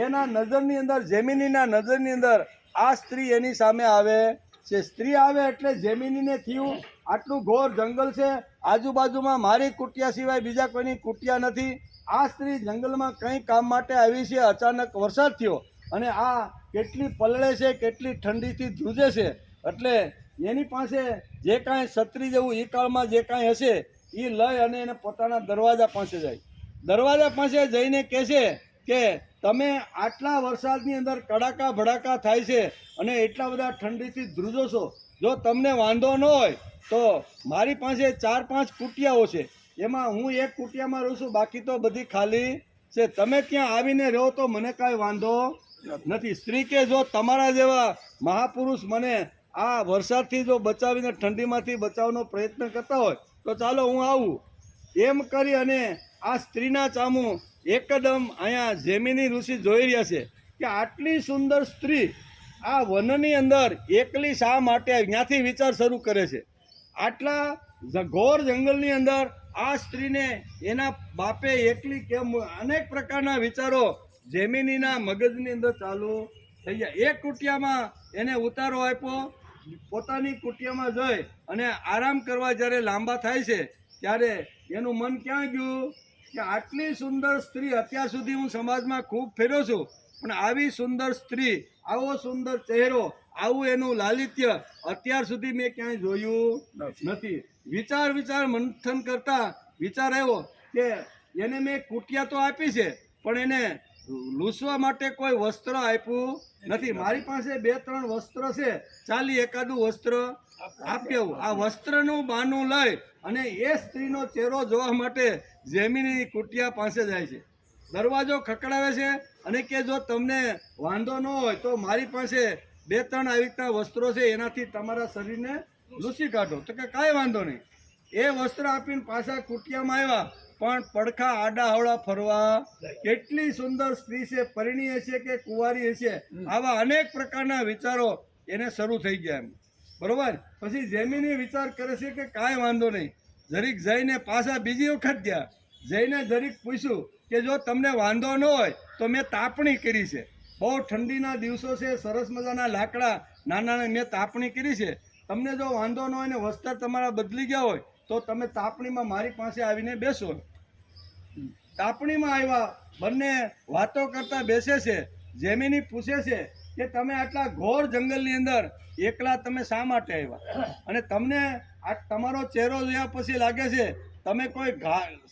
એના નજરની અંદર, જૈમિનીના નજરની અંદર આ સ્ત્રી એની સામે આવે છે. સ્ત્રી આવે એટલે જૈમિનીને થયું આટલું ઘોર જંગલ છે, આજુબાજુમાં મારી કુટિયા સિવાય બીજા કોઈની કુટિયા નથી, આ સ્ત્રી જંગલમાં કંઈ કામ માટે આવી છે, અચાનક વરસાદ થયો અને આ કેટલી પલળે છે, કેટલી ઠંડીથી ધ્રુજે છે. એટલે એની પાસે જે કાંઈ છત્રી જેવું એ કાળમાં જે કાંઈ હશે એ લઈ અને એને પોતાના દરવાજા પાસે જાય. દરવાજા પાસે જઈને કહે છે કે તમે આટલા વરસાદની અંદર કડાકા ભડાકા થાય છે અને એટલા બધા ઠંડીથી ધ્રુજો છો, જો તમને વાંધો ન હોય તો મારી પાસે 4-5 કુટિયાઓ છે, એમાં હું એક કુટિયામાં રહું છું, બાકી તો બધી ખાલી છે, તમે ત્યાં આવીને રહો તો મને કાંઈ વાંધો નથી. સ્ત્રી કે જો તમારા જેવા મહાપુરુષ મને આ વરસાદથી જો બચાવીને ઠંડીમાંથી બચાવવાનો પ્રયત્ન કરતા હોય તો ચાલો હું આવું. એમ કરી અને આ સ્ત્રીના ચામું એકદમ અહીંયા જૈમિની ઋષિ જોઈ રહ્યા છે કે આટલી સુંદર સ્ત્રી આ વનની અંદર એકલી શા માટે આવી. ત્યાંથી વિચાર શરૂ કરે છે. આટલા ઘોર જંગલની અંદર આ સ્ત્રીને એના બાપે એકલી કેમ, અનેક પ્રકારના વિચારો જૈમિનીના મગજની અંદર ચાલુ થઈ ગયા. એક કુટિયામાં એને ઉતારો આપ્યો, પોતાની કુટિયામાં જઈ અને આરામ કરવા જ્યારે લાંબા થાય છે ત્યારે એનું મન ક્યાં ગયું કે આટલી સુંદર સ્ત્રી, અત્યાર સુધી હું સમાજમાં ખૂબ ફેર્યો છું, પણ આવી સુંદર સ્ત્રી, આવો સુંદર ચહેરો, આવું એનું લાલિત્ય અત્યાર સુધી મેં ક્યાંય જોયું નથી. વિચાર મંથન કરતા વિચાર આવ્યો કે એને મેં કુટિયા તો આપી છે પણ એને લૂસવા માટે કોઈ વસ્ત્ર આપ્યું નથી. મારી પાસે 2-3 વસ્ત્ર છે, ચાલી એકાદું વસ્ત્ર આપ્યું. આ વસ્ત્રનું બહાનું લઈ અને એ સ્ત્રીનો ચહેરો જોવા માટે જૈમિની કુટિયા પાસે જાય છે. દરવાજો ખખડાવે છે અને કે જો તમને વાંધો ન હોય તો મારી પાસે 2-3 આવી રીતના વસ્ત્રો છે, એનાથી તમારા શરીરને લૂસી કાઢો. તો કે કાંઈ વાંધો નહીં. એ વસ્ત્ર આપીને પાછા કુટિયામાં આવ્યા, પણ પડખા આડા હવળા ફરવા. કેટલી સુંદર સ્ત્રી છે, પરિણીય છે કે કુંવારી છે, આવા અનેક પ્રકારના વિચારો એને શરૂ થઈ ગયા. એમ બરોબર. પછી જેમિની વિચાર કરે છે કે કાંઈ વાંધો નહીં, જરીક જઈને પાછા બીજી વખત ગયા, જઈને જરીક પૂછ્યું કે જો તમને વાંધો ન હોય તો મેં તાપણી કરી છે, બહુ ઠંડીના દિવસો છે, સરસ મજાના લાકડા નાના મેં તાપણી કરી છે, તમને જો વાંધો ન હોય ને વસ્ત્ર તમારા બદલી ગયા હોય તો તમે તાપણીમાં મારી પાસે આવીને બેસો. તાપણીમાં આવ્યા, બંને વાતો કરતા બેસે છે. જેમિની પૂછે છે કે તમે આટલા ઘોર જંગલની અંદર એકલા તમે શા માટે આવ્યા, અને તમને આ તમારો ચહેરો જોયા પછી લાગે છે તમે કોઈ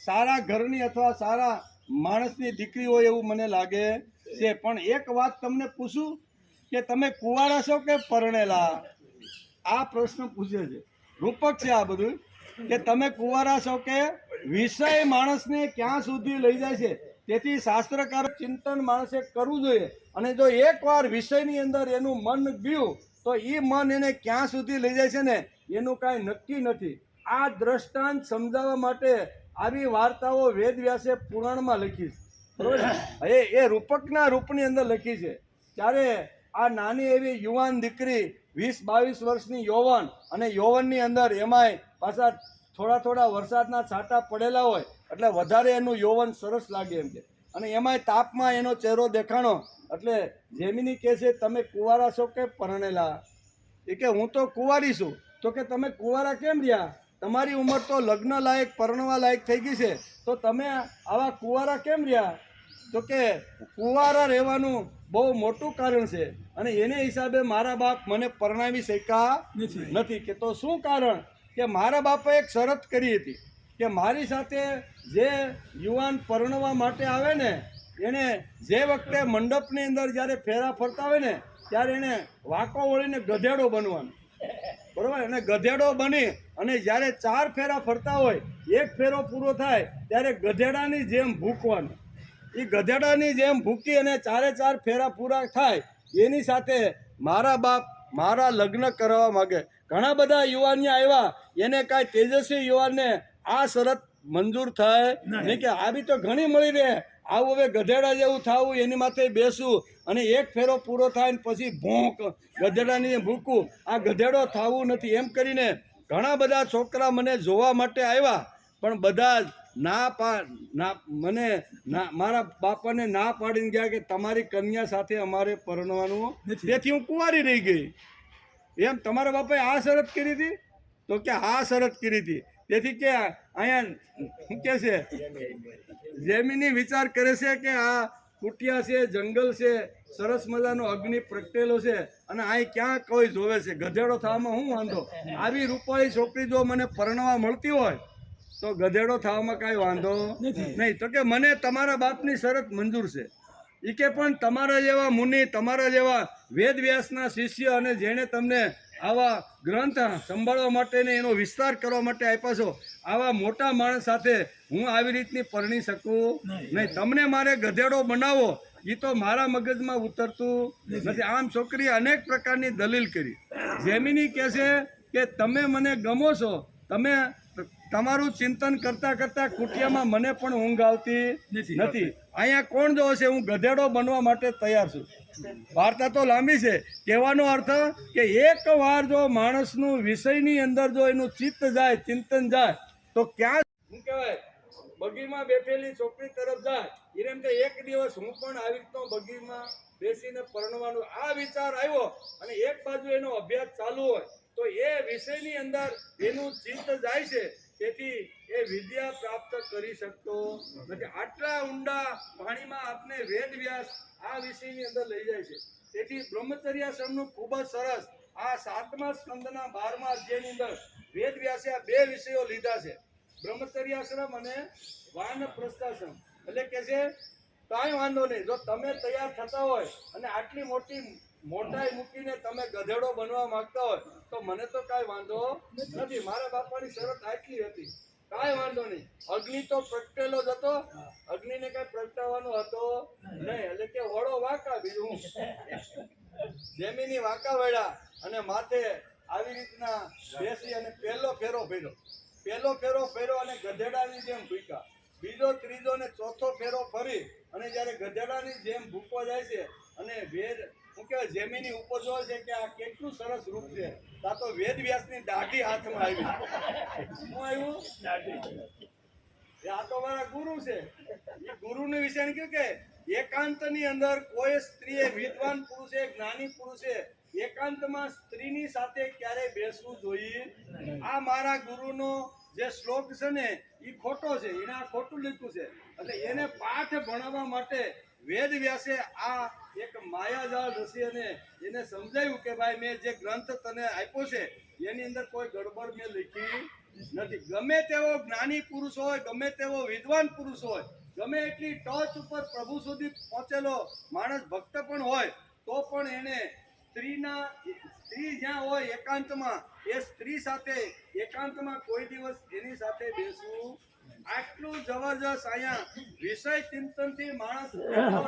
સારા ઘરની અથવા સારા માણસની દીકરી હોય એવું મને લાગે છે. પણ એક વાત તમને પૂછું કે તમે કુંવારા છો કે પરણેલા? આ પ્રશ્ન પૂછે છે. રૂપક છે આ બધું, કે તમે કુંવારા છો કે? વિષય માણસને ક્યાં સુધી લઈ જાય છે, તેથી શાસ્ત્રકારો ચિંતન માણસે કરવું જોઈએ. અને જો એકવાર વિષયની અંદર એનું મન ગયું તો એ મન એને ક્યાં સુધી લઈ જાય છે ને એનું કાંઈ નક્કી નથી. આ દ્રષ્ટાંત સમજાવવા માટે આવી વાર્તાઓ વેદવ્યાસે પુરાણમાં લખી છે, બરોબર. એ રૂપકના રૂપની અંદર લખી છે. ત્યારે આ નાની એવી યુવાન દીકરી 20-22 વર્ષની યૌવન, અને યૌવનની અંદર એમાંય પાછા થોડા વરસાદના છાંટા પડેલા હોય એટલે વધારે એનું યૌવન સરસ લાગે એમ છે. અને એમાંય તાપમાં એનો ચહેરો દેખાણો એટલે જેમિની કહે છે તમે કુંવારા છો કે પરણેલા? એ કે હું તો કુંવારી છું. તો કે તમે કુંવારા કેમ રહ્યા? તમારી ઉંમર તો લગ્ન લાયક પરણવા લાયક થઈ ગઈ છે, તો તમે આવા કુંવારા કેમ રહ્યા? તો કે કુંવારા રહેવાનું બહુ મોટું કારણ છે, અને એને હિસાબે મારા બાપ મને પરણાવી શક્યા નથી. કે તો શું કારણ? કે મારા બાપે એક શરત કરી હતી કે મારી સાથે જે યુવાન પરણવા માટે આવે ને એને જે વખતે મંડપની અંદર જ્યારે ફેરા ફરતા હોય ને ત્યારે એને વાંકો વળીને ગધેડો બનવાનો, બરોબર. અને ગધેડો બની અને જ્યારે 4 ફેરા ફરતા હોય, એક ફેરો પૂરો થાય ત્યારે ગધેડાની જેમ ભૂકવાનું. એ ગધેડાની જેમ ભૂકી અને 4 ફેરા પૂરા થાય એની સાથે મારા બાપ મારા લગ્ન કરવા માગે. ઘણા બધા યુવાનીઓ આવ્યા, એને કાંઈ તેજસ્વી યુવાનને આ શરત મંજૂર થાય નહીં કે આ બી તો ઘણી મળી રહે, આવું હવે ગધેડા જેવું થવું, એની માથે બેસવું અને એક ફેરો પૂરો થાય ને પછી ભોંક ગધેડાની ભૂકવું, આ ગધેડો થવું નથી. એમ કરીને ઘણા બધા છોકરા મને જોવા માટે આવ્યા, પણ બધા મારા બાપાને ના પાડીને ગયા કે તમારી કન્યા સાથે અમારે પરણવાનું, તેથી હું કુંવારી રહી ગઈ. એમ તમારા બાપાએ આ શરત કરી હતી? તો કે આ શરત કરી હતી. તેથી કે અહીંયા શું કે છે, જેમિની વિચાર કરે છે કે આ કુટિયા છે, જંગલ છે, સરસ મજાનો અગ્નિ પ્રગટેલો છે, અને અહીં ક્યાં કોઈ જોવે છે, ગધેડો થવામાં શું વાંધો? આવી રૂપાળી છોકરી જો મને પરણવા મળતી હોય તો ગધેડો થવામાં કાંઈ વાંધો નહીં. તો કે મને તમારા બાપની શરત મંજૂર છે. એ કે પણ તમારા જેવા મુનિ, તમારા જેવા વેદવ્યાસના શિષ્ય, અને જેણે તમને આવા ગ્રંથ સંભાળવા માટે ને એનો વિસ્તાર કરવા માટે આપ્યા છો, આવા મોટા માણસ સાથે હું આવી રીતની પરણી શકું નહીં. તમને મારે ગધેડો બનાવો એ તો મારા મગજમાં ઉતરતું નથી. આમ છોકરીએ અનેક પ્રકારની દલીલ કરી. જેમિની કહે છે કે તમે મને ગમો છો, તમે તમારું ચિંતન કરતા કરતા કુટિયામાં મને પણ ઊંઘ આવતી નથી. અહીંયા કોણ જોવે છે? હું ગધેડો બનવા માટે તૈયાર છું. વાર્તા તો લાંબી છે. કહેવાનો અર્થ કે એક વાર જો માણસનું વિષયની અંદર જો એનું ચિત્ત જાય, ચિંતન જાય, તો ક્યાં શું કહેવાય, બગીમાં બેઠેલી છોકરી તરફ જાય. એમ કે એક દિવસ હું પણ આવી રીતનો બગીમાં બેસીને પરણવાનું આ વિચાર આવ્યો, અને એક બાજુ એનો અભ્યાસ ચાલુ હોય તો એ વિષયની અંદર એનું ચિત્ત જાય છે, તેથી એ વિદ્યા પ્રાપ્ત કરી શકતો નથી. આટલા ઊંડા પાણીમાં આપને વેદવ્યાસ આ વિષયની અંદર લઈ જાય છે. તેથી બ્રહ્મચર્યાશ્રમનું ખૂબ જ સરસ આ 7મા સ્કંદના 12મા અધ્યાયની અંદર વેદવ્યાસે આ 2 વિષયો લીધા છે, બ્રહ્મચર્યાશ્રમ અને વાનપ્રસ્થાશ્રમ. એટલે કે છે કાંઈ વાંધો નહીં, જો તમે તૈયાર થતા હોય અને આટલી મોટાઈ મૂકીને તમે ગધેડો બનવા માંગતા હોય તો મને તો કાંઈ વાંધો નથી. મારા બાપાની શરત આટલી હતી, કાંઈ વાંધો નહીં. અગ્નિ તો પ્રગટેલો જ હતો, અગ્નિને કાંઈ પ્રગટાવવાનો હતો નહીં. એટલે કે વળો વાંકા, બીજું હું. જેમિની વાંકા વળ્યા અને માથે આવી રીતના બેસી અને પહેલો ફેરો ફેર્યો અને ગધેડાની જેમ ભૂક્યા. બીજો, ત્રીજો ને ચોથો ફેરો ફરી અને જ્યારે ગધેડાની જેમ ભૂકવા જાય છે અને હું કહેવાય જેમીની ઉપર જો છે કે આ કેટલું સરસ રૂપ છે. આ તો વેદ વ્યાસની દાઢી હાથમાં આવી. શું આવ્યું? દાઢી. આ તો મારા ગુરુ છે. એ ગુરુની વિશે કહ્યું કે એકાંતની અંદર કોઈ સ્ત્રીએ વિદ્વાન પુરુષે જ્ઞાની પુરુષે એકાંતમાં સ્ત્રીની સાથે ક્યારેય બેસવું જોઈએ. આ મારા ગુરુનો જે શ્લોક છે ને એ ખોટો છે. એને આ ખોટું લખ્યું છે. એટલે એને પાઠ ભણાવવા માટે વેદ વ્યાસે આ એક માયાજાળ રસી અને એને સમજાવ્યું કે ભાઈ મેં જે ગ્રંથ તને આપ્યો છે એની અંદર કોઈ ગડબડ મેં લખી નથી. ગમે તેવો જ્ઞાની પુરુષ હોય, ગમે તેવો વિદ્વાન પુરુષ હોય, ગમે એટલી ટોચ ઉપર પ્રભુ સુધી પહોંચેલો માણસ ભક્ત પણ હોય તો પણ એને સ્ત્રી જ્યાં હોય એકાંતમાં એ સ્ત્રી સાથે એકાંતમાં કોઈ દિવસ એની સાથે બેસવું. આટલું જબરજસ્ત અહીંયા વિષય ચિંતનથી માણસ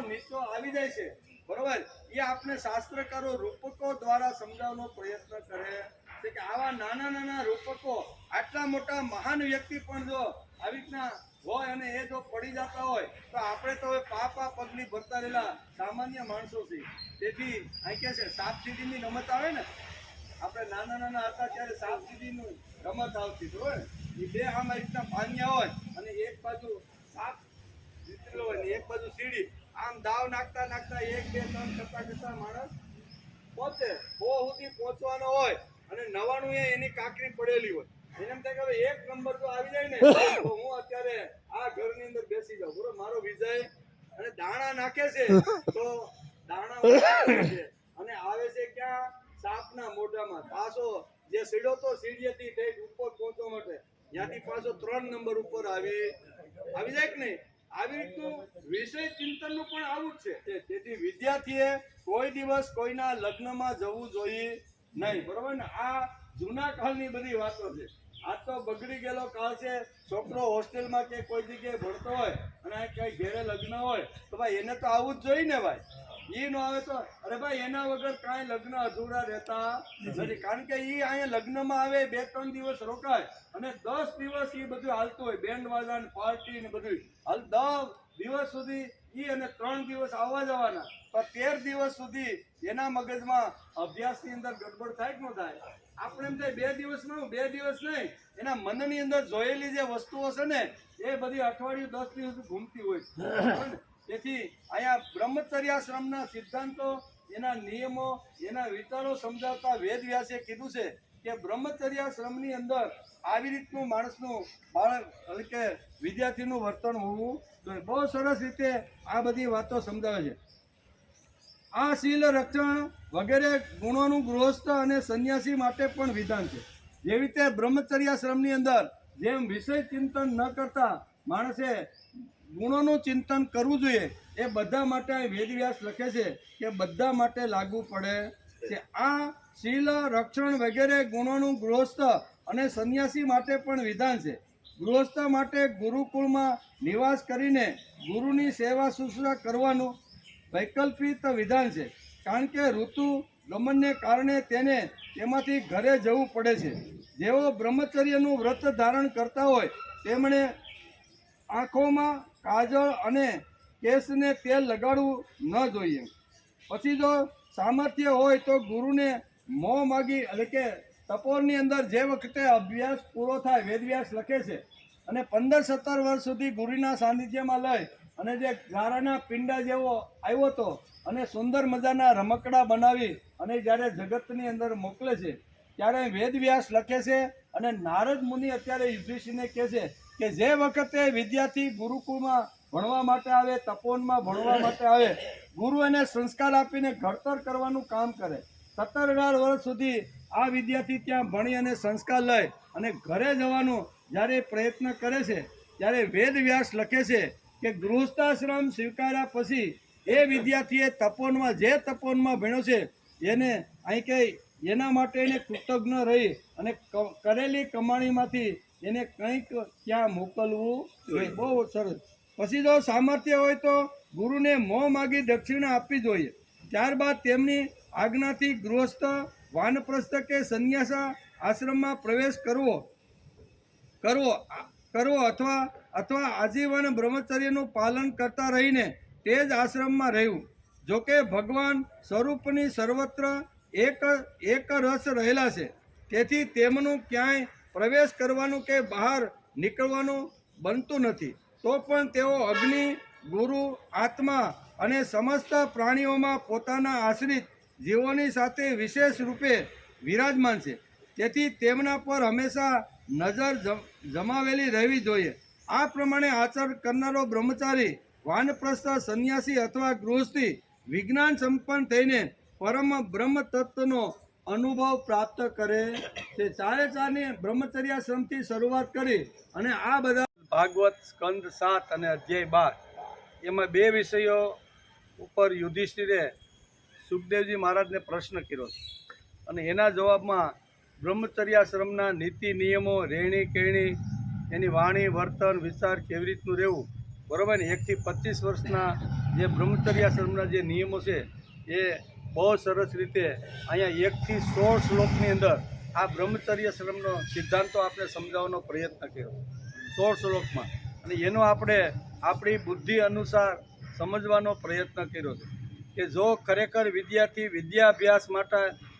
નીચો આવી જાય છે. બરોબર. એ આપણે શાસ્ત્રકારો રૂપકો દ્વારા સમજાવવાનો પ્રયત્ન કરે છે કે આવા નાના નાના રૂપકો આટલા મોટા મહાન વ્યક્તિ પણ જો આવી રીતના હોય અને એ જો પડી જતા હોય તો આપણે તો હવે પાપા પગલી ભરતા રહેલા સામાન્ય માણસો છીએ. તેથી અહીં કે છે સાપ સીડીની રમત આવે ને, આપણે નાના નાના હતા ત્યારે સાપ સીડીનું રમત આવતી બરોબર. એ બે આમ રીતના પાન્યા હોય અને એક બાજુ સાપ જીતેલો હોય ને એક બાજુ સીડી. આમ દાવ નાખતા નાખતા 1 2 3 કરતા કરતા માણસ પહોંચે. બહુ સુધી પહોંચવાનો હોય અને 99 એની કાકરી પડેલી હોય. એને એમ થાય કે એક નંબર જો આવી જાય ને તો હું અત્યારે આ ઘરની અંદર બેસી જાઉં. બરોબર. મારો વિજય અને દાણા નાખે છે તો દાણા છે અને આવે છે ક્યાં? સાપના મોઢામાં. પાછો જે સીડો તો સીડીએથી ઠેક ઉપર પહોંચવા માટે ત્યાંથી પાછો 3 નંબર ઉપર આવી જાય કે નહીં? આવી રીતનું વિષય ચિંતનનું પણ આવું જ છે. તેથી વિદ્યાર્થીએ કોઈ દિવસ કોઈના લગ્નમાં જવું જોઈએ નહીં. બરોબર ને? આ જૂના કાળની બધી વાતો છે. આ તો બગડી ગયેલો કાળ છે. છોકરો હોસ્ટેલમાં કે કોઈ જગ્યાએ ભણતો હોય અને કઈ ઘેરે લગ્ન હોય તો ભાઈ એને તો આવું જ જોઈએ ને ભાઈ. એ ન આવે તો અરે ભાઈ એના વગર કાંઈ લગ્ન અધૂરા રહેતા નથી. કારણ કે એ અહીંયા લગ્નમાં આવે 2-3 દિવસ રોકાય અને 10 દિવસ એ બધું હાલતું હોય. બેન્ડ વાજા ને પાર્ટી ને બધું હાલ 10 દિવસ સુધી એ અને 3 દિવસ આવવા જવાના તો 13 દિવસ સુધી એના મગજમાં અભ્યાસની અંદર ગડબડ થાય કે ન થાય? આપણે એમ થાય 2 દિવસમાં 2 દિવસ નહીં, એના મનની અંદર જોયેલી જે વસ્તુઓ છે ને એ બધી અઠવાડિયું 10 દિવસ ઘૂમતી હોય છે. તેથી અહીંયા બ્રહ્મચર્યાશ્રમના સિદ્ધાંતો, એના નિયમો, એના વિચારો સમજાવતા વેદ વ્યાસે કીધું છે કે બ્રહ્મચર્યાશ્રમની અંદર આવી રીતનું માણસનું બાળક એટલે કે વિદ્યાર્થીનું વર્તન હોવું જોઈએ. બહુ સરસ રીતે આ બધી વાતો સમજાવે છે. આ શીલ રક્ષણ વગેરે ગુણોનું ગૃહસ્થ અને સંન્યાસી માટે પણ વિધાન છે. જેવી રીતે બ્રહ્મચર્યાશ્રમની અંદર જેમ વિષય ચિંતન ન કરતા માણસે ગુણોનું ચિંતન કરવું જોઈએ એ બધા માટે વેદવ્યાસ લખે છે કે બધા માટે લાગુ પડે છે. આ શીલ રક્ષણ વગેરે ગુણોનું ગૃહસ્થ અને સંન્યાસી માટે પણ વિધાન છે. ગૃહસ્થ માટે ગુરુકુળમાં નિવાસ કરીને ગુરુની સેવા શુશ્રૂષા કરવાનું વૈકલ્પિક વિધાન છે. કારણ કે ઋતુ ગમનને કારણે તેને તેમાંથી ઘરે જવું પડે છે. જેઓ બ્રહ્મચર્યનું વ્રત ધારણ કરતા હોય તેમણે આંખોમાં કાજળ અને કેસને તેલ લગાડવું ન જોઈએ. પછી જો સામર્થ્ય હોય તો ગુરુને મોં માગી એટલે કે તપોરની અંદર જે વખતે અભ્યાસ પૂરો થાય વેદવ્યાસ લખે છે અને 15-17 વર્ષ સુધી ગુરુના સાનિધ્યમાં લઈ અને જે ગારાના પિંડા જેવો આવ્યો હતો અને સુંદર મજાના રમકડા બનાવી અને જ્યારે જગતની અંદર મોકલે છે ત્યારે વેદવ્યાસ લખે છે. અને નારદ મુનિ અત્યારે યુધિષ્ઠિરને કહે છે કે જે વખતે વિદ્યાર્થી ગુરુકુળમાં ભણવા માટે આવે, તપોવનમાં ભણવા માટે આવે, ગુરુ એને સંસ્કાર આપીને ઘડતર કરવાનું કામ કરે. 17-18 વર્ષ સુધી આ વિદ્યાર્થી ત્યાં ભણી અને સંસ્કાર લઈ અને ઘરે જવાનું જ્યારે પ્રયત્ન કરે છે ત્યારે વેદવ્યાસ લખે છે કે ગૃહસ્થાશ્રમ સ્વીકાર્યા પછી એ વિદ્યાર્થીએ તપોવનમાં જે તપોવનમાં ભણ્યો છે એને અહીં કંઈ એના માટે એને કૃતજ્ઞ રહી અને કરેલી કમાણીમાંથી એને કંઈક ત્યાં મોકલવું જોઈએ. બહુ સરસ. પછી જો સામર્થ્ય હોય તો ગુરુને મોં માગી દક્ષિણા આપવી જોઈએ. ત્યારબાદ તેમની આજ્ઞાથી ગૃહસ્થ, વાનપ્રસ્થ કે સંન્યાસ આશ્રમમાં પ્રવેશ કરવો અથવા આજીવન બ્રહ્મચર્યનું પાલન કરતા રહીને તે જ આશ્રમમાં રહેવું. જોકે ભગવાન સ્વરૂપની સર્વત્ર એક રસ રહેલા છે, તેથી તેમનું ક્યાંય પ્રવેશ કરવાનું કે બહાર નીકળવાનું બનતું નથી. તો પણ તેઓ અગ્નિ, ગુરુ, આત્મા અને સમસ્ત પ્રાણીઓમાં પોતાના આશ્રિત જીવોની સાથે વિશેષ રૂપે વિરાજમાન છે. તેથી તેમના પર હંમેશા નજર જમાવેલી રહેવી જોઈએ. આ પ્રમાણે આચરણ કરનારો બ્રહ્મચારી, વાનપ્રસ્થ, સંન્યાસી અથવા ગૃહસ્થી વિજ્ઞાન સંપન્ન થઈને પરમ બ્રહ્મ તત્વનો અનુભવ પ્રાપ્ત કરે છે. ચારેની બ્રહ્મચર્યાશ્રમથી શરૂઆત કરી અને આ બધા ભાગવત સ્કંદ 7 અને અધ્યાય 12 એમાં 2 વિષયો ઉપર યુધિષ્ઠિરે સુખદેવજી મહારાજને પ્રશ્ન કર્યો છે અને એના જવાબમાં બ્રહ્મચર્યાશ્રમના નીતિ નિયમો, રહેણી કહેણી, એની વાણી, વર્તન, વિચાર કેવી રીતનું રહેવું, બરાબર ને, 1 થી 25 વર્ષના જે બ્રહ્મચર્યાશ્રમના જે નિયમો છે એ બહુ સરસ રીતે અહીંયા 1 થી 16 શ્લોકની અંદર આ બ્રહ્મચર્યાશ્રમનો સિદ્ધાંતો આપણે સમજાવવાનો પ્રયત્ન કર્યો 16 શ્લોકમાં, અને એનો આપણે આપણી બુદ્ધિ અનુસાર સમજવાનો પ્રયત્ન કર્યો છે કે જો ખરેખર વિદ્યાર્થી વિદ્યાભ્યાસ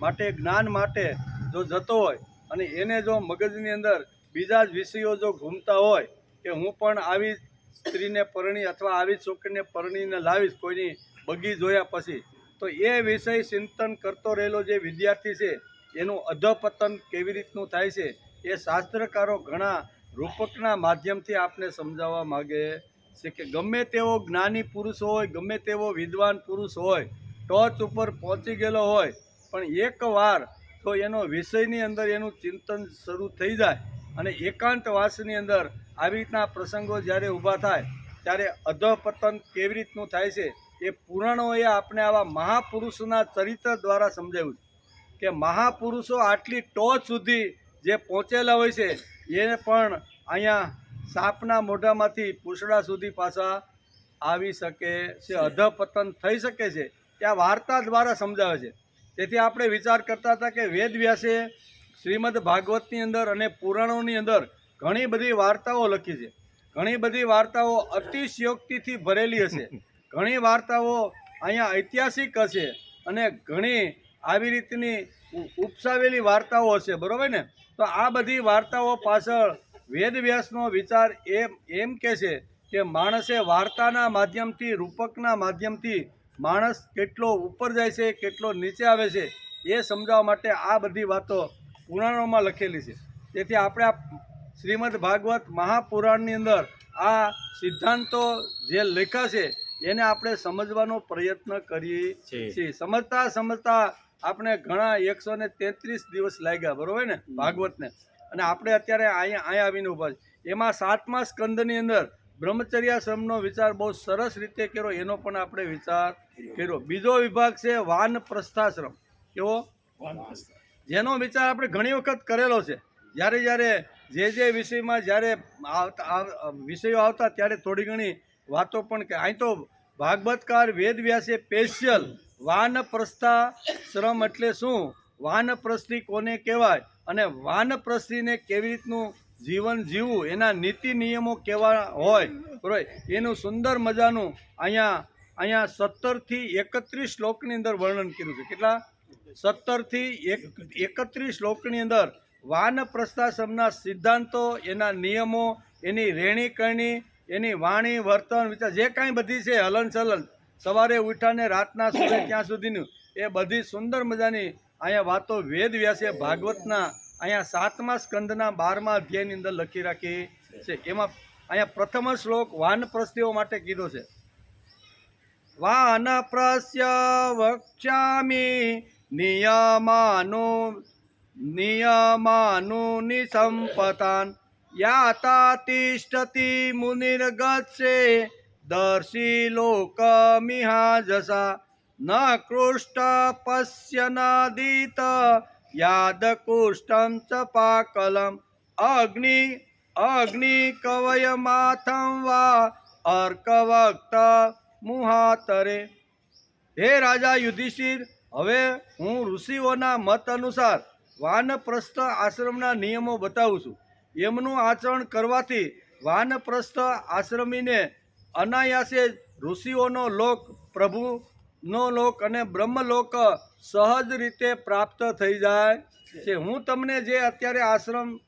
માટે જ્ઞાન માટે જો જતો હોય અને એને જો મગજની અંદર બીજા જ વિષયો જો ઘૂમતા હોય કે હું પણ આવી સ્ત્રીને પરણી અથવા આવી છોકરીને પરણીને લાવીશ કોઈની બગી જોયા પછી, તો એ વિષય ચિંતન કરતો રહેલો જે વિદ્યાર્થી છે એનું અધપતન કેવી રીતનું થાય છે એ શાસ્ત્રકારો ઘણા રૂપકના માધ્યમથી આપને સમજાવવા માગે છે કે ગમે તેવો જ્ઞાની પુરુષ હોય, ગમે તેવો વિદ્વાન પુરુષ હોય, ટોચ ઉપર પહોંચી ગયેલો હોય, પણ એકવાર તો એનો વિષયની અંદર એનું ચિંતન શરૂ થઈ જાય અને એકાંતવાસની અંદર આવી રીતના પ્રસંગો જ્યારે ઊભા થાય ત્યારે અધપતન કેવી રીતનું થાય છે એ પુરાણોએ આપણે આવા મહાપુરુષોના ચરિત્ર દ્વારા સમજાવ્યું છે કે મહાપુરુષો આટલી ટોચ સુધી જે પહોંચેલા હોય છે એને પણ અહીંયા સાપના મોઢામાંથી પૂંછડા સુધી પાછા આવી શકે છે, અધપતન થઈ શકે છે, ત્યાં વાર્તા દ્વારા સમજાવે છે. તેથી આપણે વિચાર કરતા હતા કે વેદવ્યાસે શ્રીમદ ભાગવતની અંદર અને પુરાણોની અંદર ઘણી બધી વાર્તાઓ લખી છે. ઘણી બધી વાર્તાઓ અતિશયોક્તિથી ભરેલી હશે, ઘણી વાર્તાઓ અહીંયા ઐતિહાસિક હશે અને ઘણી આવી રીતની ઉપસાવેલી વાર્તાઓ હશે, બરાબર ને. તો આ બધી વાર્તાઓ પાછળ વેદવ્યાસનો વિચાર એમ કહે છે કે માણસે વાર્તાના માધ્યમથી, રૂપકના માધ્યમથી માણસ કેટલો ઉપર જાય છે, કેટલો નીચે આવે છે એ સમજાવવા માટે આ બધી વાતો પુરાણોમાં લખેલી છે. તેથી આપણે આ શ્રીમદ ભાગવત મહાપુરાણની અંદર આ સિદ્ધાંતો જે લખ્યા છે એને આપણે સમજવાનો પ્રયત્ન કરીએ છીએ. સમજતા આપણે ઘણા 133 દિવસ લાગ્યા, બરોબર ને, ભાગવતને, અને આપણે અત્યારે અહીંયા આવીને ઊભા છે. એમાં 7મા સ્કંદની અંદર બ્રહ્મચર્યાશ્રમનો વિચાર બહુ સરસ રીતે કર્યો, એનો પણ આપણે વિચાર કર્યો. બીજો વિભાગ છે વાનપ્રસ્થાશ્રમ. કેવો? જેનો વિચાર આપણે ઘણી વખત કરેલો છે. જ્યારે જે વિષયમાં જ્યારે વિષયો આવતા ત્યારે થોડી ઘણી વાતો પણ કે અહીં તો ભાગવતકાર વેદવ્યાસે સ્પેશિયલ વાનપ્રસ્થાશ્રમ એટલે શું, વાનપ્રસ્થી કોને કહેવાય અને વાનપ્રસ્થીને કેવી રીતનું જીવન જીવવું, એના નીતિ નિયમો કેવા હોય, બરાબર, એનું સુંદર મજાનું અહીંયા 17 થી 31 શ્લોકની અંદર વર્ણન કર્યું છે. કેટલા? 17 થી 31 શ્લોકની અંદર વાનપ્રસ્થાશ્રમના સિદ્ધાંતો, એના નિયમો, એની રહેણી કરણી, એની વાણી, વર્તન, વિચાર, જે કાંઈ બધી છે હલન ચલન, સવારે ઉઠાને રાતના સુધે ત્યાં સુધીનું, એ બધી સુંદર મજાની અહીંયા વાતો વેદવ્યાસે ભાગવતના અહીંયા 7મા સ્કંદના 12મા અધ્યાયની અંદર લખી રાખી છે. એમાં અહીંયા પ્રથમ શ્લોક વાનપ્રસ્થીઓ માટે કીધો છે. વાનપ્રસ્ય વક્ષ્યામિ નિયમાનુનિસંપતાન યાતા તિષ્ઠતિ મુનિર્ગત્સે દર્શી લોકમિહાજસા ન કૃષ્ટ પશ્યનાદિત યાદકુષ્ટમ ચ પાકલમ અગ્નિ કવયમાથમ વા અર્કવક્ત મુહાતરે. હે રાજા યુધિષ્ઠિર, હવે હું ઋષિઓના મત અનુસાર વાનપ્રસ્થ આશ્રમના નિયમો બતાવું છું. એમનું આચરણ કરવાથી વાનપ્રસ્થ આશ્રમીને અનાયાસે ઋષિઓનો લોક નો લોક અને બ્રહ્મલોક સહજ રીતે પ્રાપ્ત થઈ જાય છે. હું તમને જે અત્યારે આશ્રમ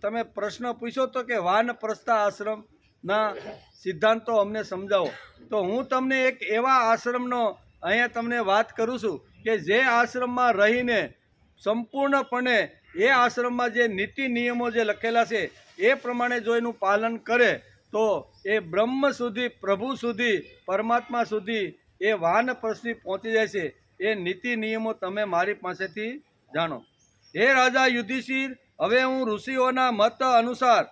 તમે પ્રશ્ન પૂછ્યો તો કે વાનપ્રસ્થા આશ્રમના સિદ્ધાંતો અમને સમજાવો, તો હું તમને એક એવા આશ્રમનો અહીંયા તમને વાત કરું છું કે જે આશ્રમમાં રહીને સંપૂર્ણપણે એ આશ્રમમાં જે નીતિ નિયમો જે લખેલા છે એ પ્રમાણે જો એનું પાલન કરે તો એ બ્રહ્મ સુધી, પ્રભુ સુધી, પરમાત્મા સુધી એ વાનપ્રસ્થથી પહોંચી જાય છે. એ નીતિ નિયમો તમે મારી પાસેથી જાણો. હે રાજા યુધિષ્ઠિર, હવે હું ઋષિઓના મત અનુસાર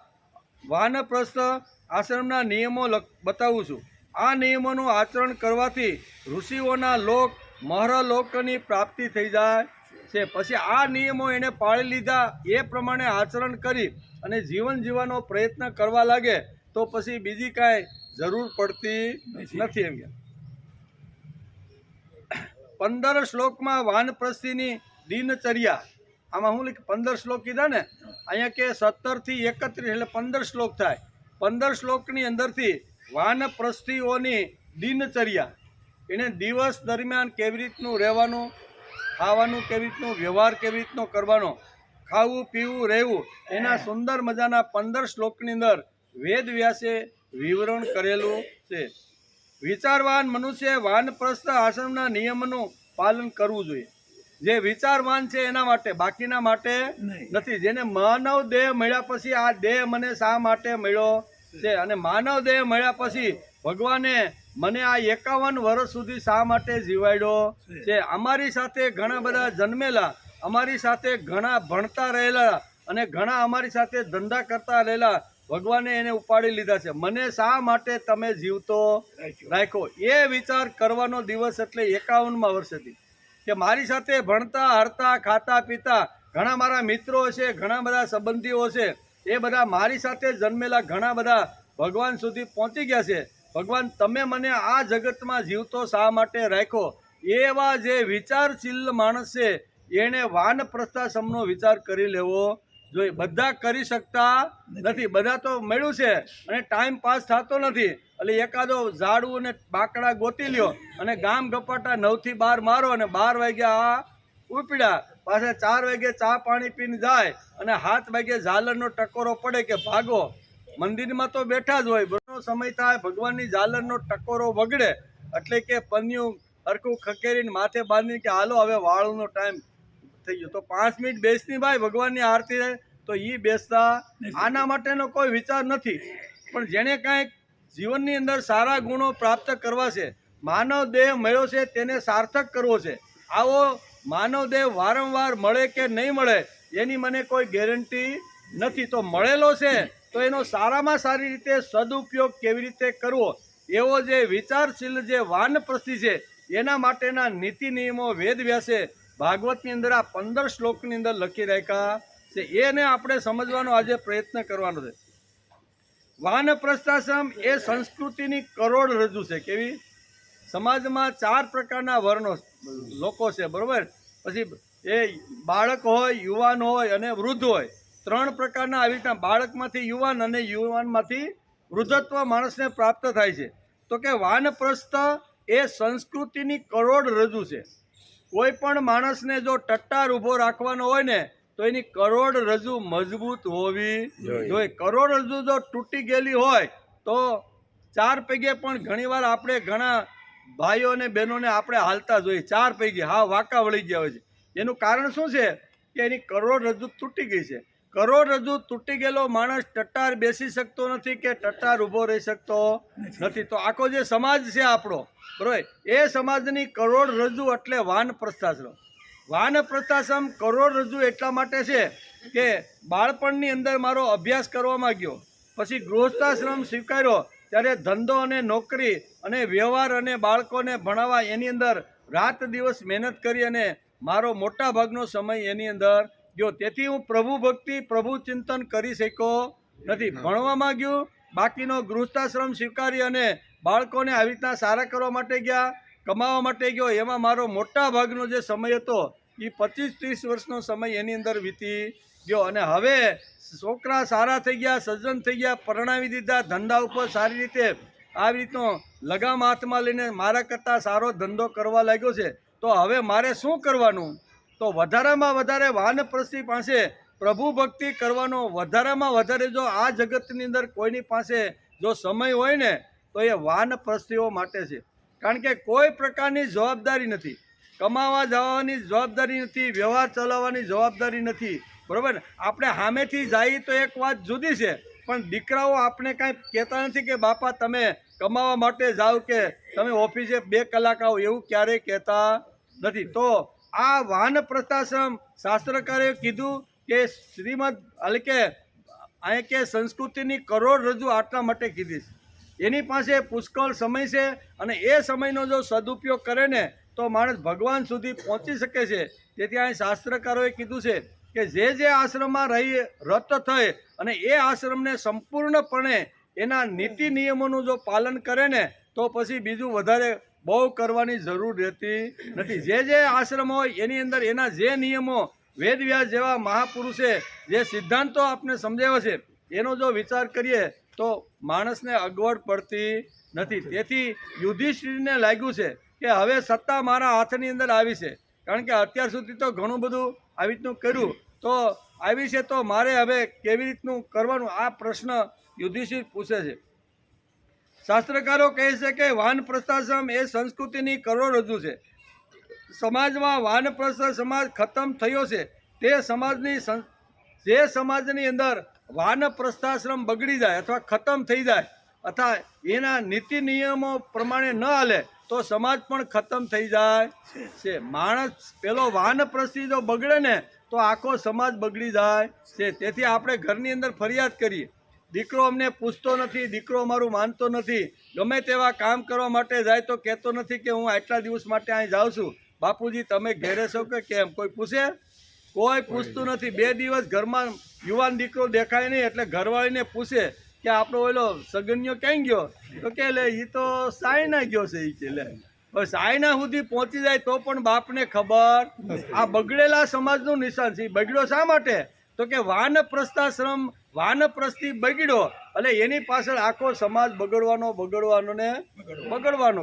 વાનપ્રસ્થ આશ્રમના નિયમો બતાવું છું. આ નિયમોનું આચરણ કરવાથી ઋષિઓના લોક મહરલોકની પ્રાપ્તિ થઈ જાય છે. પછી આ નિયમો એને પાળી લીધા, એ પ્રમાણે આચરણ કરી અને જીવન જીવવાનો પ્રયત્ન કરવા લાગે તો પછી બીજી કાંઈ જરૂર પડતી નથી. એમ કે 15 શ્લોકમાં વાનપ્રસ્થિની દિનચર્યા, આમાં હું 15 શ્લોક કીધા ને, અહીંયા કે 17 થી 31 એટલે 15 શ્લોક થાય. 15 શ્લોકની અંદરથી વાનપ્રસ્થીઓની દિનચર્યા, એને દિવસ દરમિયાન કેવી રીતનું રહેવાનું, ખાવાનું કેવી રીતનું, વ્યવહાર કેવી રીતનો કરવાનો, ખાવું પીવું રહેવું, એના સુંદર મજાના 15 શ્લોકની અંદર વેદ વ્યાસે વિવરણ કરેલું છે. વિચારવાન મનુષ્ય વાનપ્રસ્થ આશ્રમના નિયમનું પાલન કરવું જોઈએ. જે વિચારવાન છે એના માટે, બાકીના માટે નથી. જેને માનવ દેહ મળ્યા પછી આ દેહ મને શા માટે મળ્યો છે, અને માનવ દેહ મળ્યા પછી ભગવાને મને આ 51 વર્ષ સુધી શા માટે જીવાડ્યો છે. અમારી સાથે ઘણા બધા જન્મેલા, અમારી સાથે ઘણા ભણતા રહેલા અને ઘણા અમારી સાથે ધંધા કરતા રહેલા ભગવાને એને ઉપાડી લીધા છે. મને શા માટે તમે જીવતો રાખો, એ વિચાર કરવાનો દિવસ એટલે 51મા વર્ષથી. કે મારી સાથે ભણતા, હરતા, ખાતા પીતા ઘણા મારા મિત્રો છે, ઘણા બધા સંબંધીઓ છે, એ બધા મારી સાથે જન્મેલા ઘણા બધા ભગવાન સુધી પહોંચી ગયા છે. ભગવાન તમે મને આ જગતમાં જીવતો શા માટે રાખો, એવા જે વિચારશીલ માણસ છે એણે વાનપ્રસ્થાશ્રમનો વિચાર કરી લેવો જોઈએ. બધા કરી શકતા નથી, બધા તો મળ્યું છે અને ટાઈમ પાસ થતો નથી એટલે એકાદો ઝાડવું ને બાકડા ગોતી લ્યો અને ગામ ગપાટા 9 થી 12 મારો અને 12 વાગ્યા ઉપડ્યા, પાછા 4 વાગે ચા પાણી પીને જાય અને 7 વાગે ઝાલરનો ટકોરો પડે કે ભાગો. મંદિરમાં તો બેઠા જ હોય, બરોબર સમય થાય ભગવાનની ઝાલરનો ટકોરો વગડે એટલે કે પન્યું હરખું ખકેરીને માથે બાંધીને કે હાલો હવે વાળુનો ટાઈમ થઈ ગયો, તો 5 મિનિટ બેસની ભાઈ ભગવાનની આરતી રહે તો એ બેસતા. આના માટેનો કોઈ વિચાર નથી. પણ જેને કાંઈક જીવનની અંદર સારા ગુણો પ્રાપ્ત કરવા છે, માનવ દેહ મળ્યો છે તેને સાર્થક કરવો છે. આવો માનવ દેહ વારંવાર મળે કે નહીં મળે એની મને કોઈ ગેરંટી નથી. તો મળેલો છે તો એનો સારામાં સારી રીતે સદુપયોગ કેવી રીતે કરવો, એવો જે વિચારશીલ જે વાનપ્રસ્થિ છે એના માટેના નીતિ નિયમો વેદ વ્યાસે ભાગવતની અંદર આ 15 શ્લોકની અંદર લખી રાખ્યા છે. એને આપણે સમજવાનો આજે પ્રયત્ન કરવાનો છે. વાનપ્રસ્થાશ્રમ એ સંસ્કૃતિની કરોડરજ્જુ છે. કેવી? સમાજમાં 4 પ્રકારના વર્ણો લોકો છે, બરોબર. પછી એ બાળક હોય, યુવાન હોય અને વૃદ્ધ હોય. 3 પ્રકારના આવી રીતના બાળકમાંથી યુવાન અને યુવાનમાંથી વૃદ્ધત્વ માણસને પ્રાપ્ત થાય છે. તો કે વાનપ્રસ્થ એ સંસ્કૃતિની કરોડરજ્જુ છે. કોઈ પણ માણસને જો ટટ્ટાર ઊભો રાખવાનો હોય ને તો એની કરોડરજ્જુ મજબૂત હોવી જોઈએ. કરોડરજ્જુ જો તૂટી ગયેલી હોય તો 4 પૈગે પણ ઘણીવાર આપણે ઘણા ભાઈઓ અને બહેનોને આપણે હાલતા જોઈએ 4 પૈગે, હા વાંકા વળી ગયા હોય છે. એનું કારણ શું છે કે એની કરોડરજ્જુ તૂટી ગઈ છે. કરોડરજ્જુ તૂટી ગયેલો માણસ ટટ્ટાર બેસી શકતો નથી કે ટટ્ટાર ઊભો રહી શકતો નથી. તો આખો જે સમાજ છે આપણો, બરોબર, એ સમાજની કરોડરજ્જુ એટલે વાનપ્રસ્થાશ્રમ. વાનપ્રસ્થાશ્રમ કરોડરજ્જુ એટલા માટે છે કે બાળપણની અંદર મારો અભ્યાસ કરવામાં ગયો, પછી ગૃહસ્થાશ્રમ સ્વીકાર્યો ત્યારે ધંધો અને નોકરી અને વ્યવહાર અને બાળકોને ભણાવવા એની અંદર રાત દિવસ મહેનત કરી અને મારો મોટા ભાગનો સમય એની અંદર ગયો. તેથી હું પ્રભુ ભક્તિ, પ્રભુ ચિંતન કરી શક્યો નથી. ભણવામાં ગયું, બાકીનો ગૃહસ્થાશ્રમ સ્વીકારી અને બાળકોને આવી રીતના સારા કરવા માટે ગયા, કમાવા માટે ગયો. એમાં મારો મોટા ભાગનો જે સમય હતો એ 25-30 વર્ષનો સમય એની અંદર વીતી ગયો. અને હવે છોકરા સારા થઈ ગયા, સજ્જન થઈ ગયા, પરણાવી દીધા, ધંધા ઉપર સારી રીતે આવી રીતનો લગામ હાથમાં લઈને મારા કરતાં સારો ધંધો કરવા લાગ્યો છે, તો હવે મારે શું કરવાનું? તો વધારેમાં વધારે વાનપ્રસ્થી પાસે પ્રભુ ભક્તિ કરવાનો વધારેમાં વધારે જો આ જગતની અંદર કોઈની પાસે જો સમય હોય ને તો એ વાનપ્રસ્થીઓ માટે છે. કારણ કે કોઈ પ્રકારની જવાબદારી નથી, કમાવા જવાની જવાબદારી નથી, વ્યવહાર ચલાવવાની જવાબદારી નથી, બરાબર ને? આપણે સામેથી જઈએ તો એક વાત જુદી છે, પણ દીકરાઓ આપણે કાંઈ કહેતા નથી કે બાપા તમે કમાવા માટે જાઓ કે તમે ઓફિસે 2 કલાક આવો, એવું ક્યારેય કહેતા નથી. તો આ વાનપ્રસ્થાશ્રમ શાસ્ત્રકારે કીધું કે શ્રીમદ એટલે કે અહીં કે સંસ્કૃતિની કરોડરજ્જુ આટલા માટે કીધી છે. એની પાસે પુષ્કળ સમય છે અને એ સમયનો જો સદુપયોગ કરે ને તો માણસ ભગવાન સુધી પહોંચી શકે છે. તેથી અહીં શાસ્ત્રકારોએ કીધું છે કે જે આશ્રમમાં રહી રત થઈ અને એ આશ્રમને સંપૂર્ણપણે એના નીતિ નિયમોનું જો પાલન કરે ને તો પછી બીજું વધારે બહુ કરવાની જરૂર રહેતી નથી. જે આશ્રમ હોય એની અંદર એના જે નિયમો વેદવ્યાસ જેવા મહાપુરુષે જે સિદ્ધાંતો આપને સમજાવ્યો છે એનો જો વિચાર કરીએ તો માણસને અગવડ પડતી નથી. તેથી યુધિષ્ઠિરને લાગ્યું છે કે હવે સત્તા મારા હાથની અંદર આવી છે, કારણ કે અત્યાર સુધી તો ઘણું બધું આવી રીતનું કર્યું, તો આવી છે તો મારે હવે કેવી રીતનું કરવાનું, આ પ્રશ્ન યુધિષ્ઠિર પૂછે છે. શાસ્ત્રકારો કહે છે કે વાનપ્રસ્થાશ્રમ એ સંસ્કૃતિની કરોડરજ્જુ છે. સમાજમાં વાનપ્રસ્થ સમાજ ખતમ થયો છે તે સમાજની જે સમાજની અંદર વાનપ્રસ્થાશ્રમ બગડી જાય અથવા ખતમ થઈ જાય અથવા એના નીતિ નિયમો પ્રમાણે ન હાલે તો સમાજ પણ ખતમ થઈ જાય છે. માણસ પેલો વાનપ્રસ્થી જો બગડે ને તો આખો સમાજ બગડી જાય છે. તેથી આપણે ઘરની અંદર ફરિયાદ કરીએ, દીકરો અમને પૂછતો નથી, દીકરો અમારું માનતો નથી, ગમે તેવા કામ કરવા માટે જાય તો કહેતો નથી કે હું આટલા દિવસ માટે અહીં જાઉં છું, બાપુજી તમે ઘેરે છો કે કેમ? કોઈ પૂછે? કોઈ પૂછતું નથી. 2 દિવસ ઘરમાં યુવાન દીકરો દેખાય નહીં એટલે ઘરવાળીને પૂછે કે આપણો ઓલો સગન્યો ક્યાં ગયો? તો કે લે એ તો સાયના ગયો છે. એ કે લે સાયના સુધી પહોંચી જાય તો પણ બાપને ખબર. આ બગડેલા સમાજનું નિશાન છે. બગડ્યો શા માટે? તો કે વાનપ્રસ્થાશ્રમ વાનપ્રસ્થી બગડ્યો એટલે એની પાછળ આખો સમાજ બગડવાનો.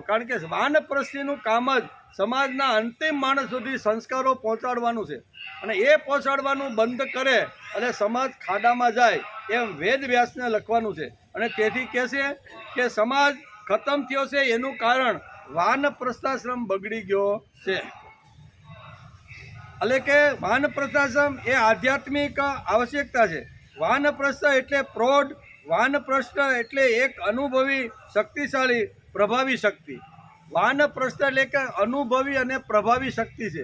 કારણ કે વાનપ્રસ્થીનું કામ જ સમાજના અંતિમ માણસ સુધી સંસ્કારો પહોંચાડવાનું છે અને એ પહોંચાડવાનું બંધ કરે અને સમાજ ખાડામાં જાય એમ વેદવ્યાસને લખવાનું છે. અને તેથી કહે છે કે સમાજ ખતમ થયો છે એનું કારણ વાનપ્રસ્થાશ્રમ બગડી ગયો છે. એટલે કે વાનપ્રસ્થાશ્રમ એ આધ્યાત્મિક આવશ્યકતા છે. વાનપ્રસ્થ એટલે પ્રૌઢ, વાનપ્રસ્થ એટલે એક અનુભવી, શક્તિશાળી, પ્રભાવી શક્તિ. વાનપ્રસ્થ એટલે કે અનુભવી અને પ્રભાવી શક્તિ છે.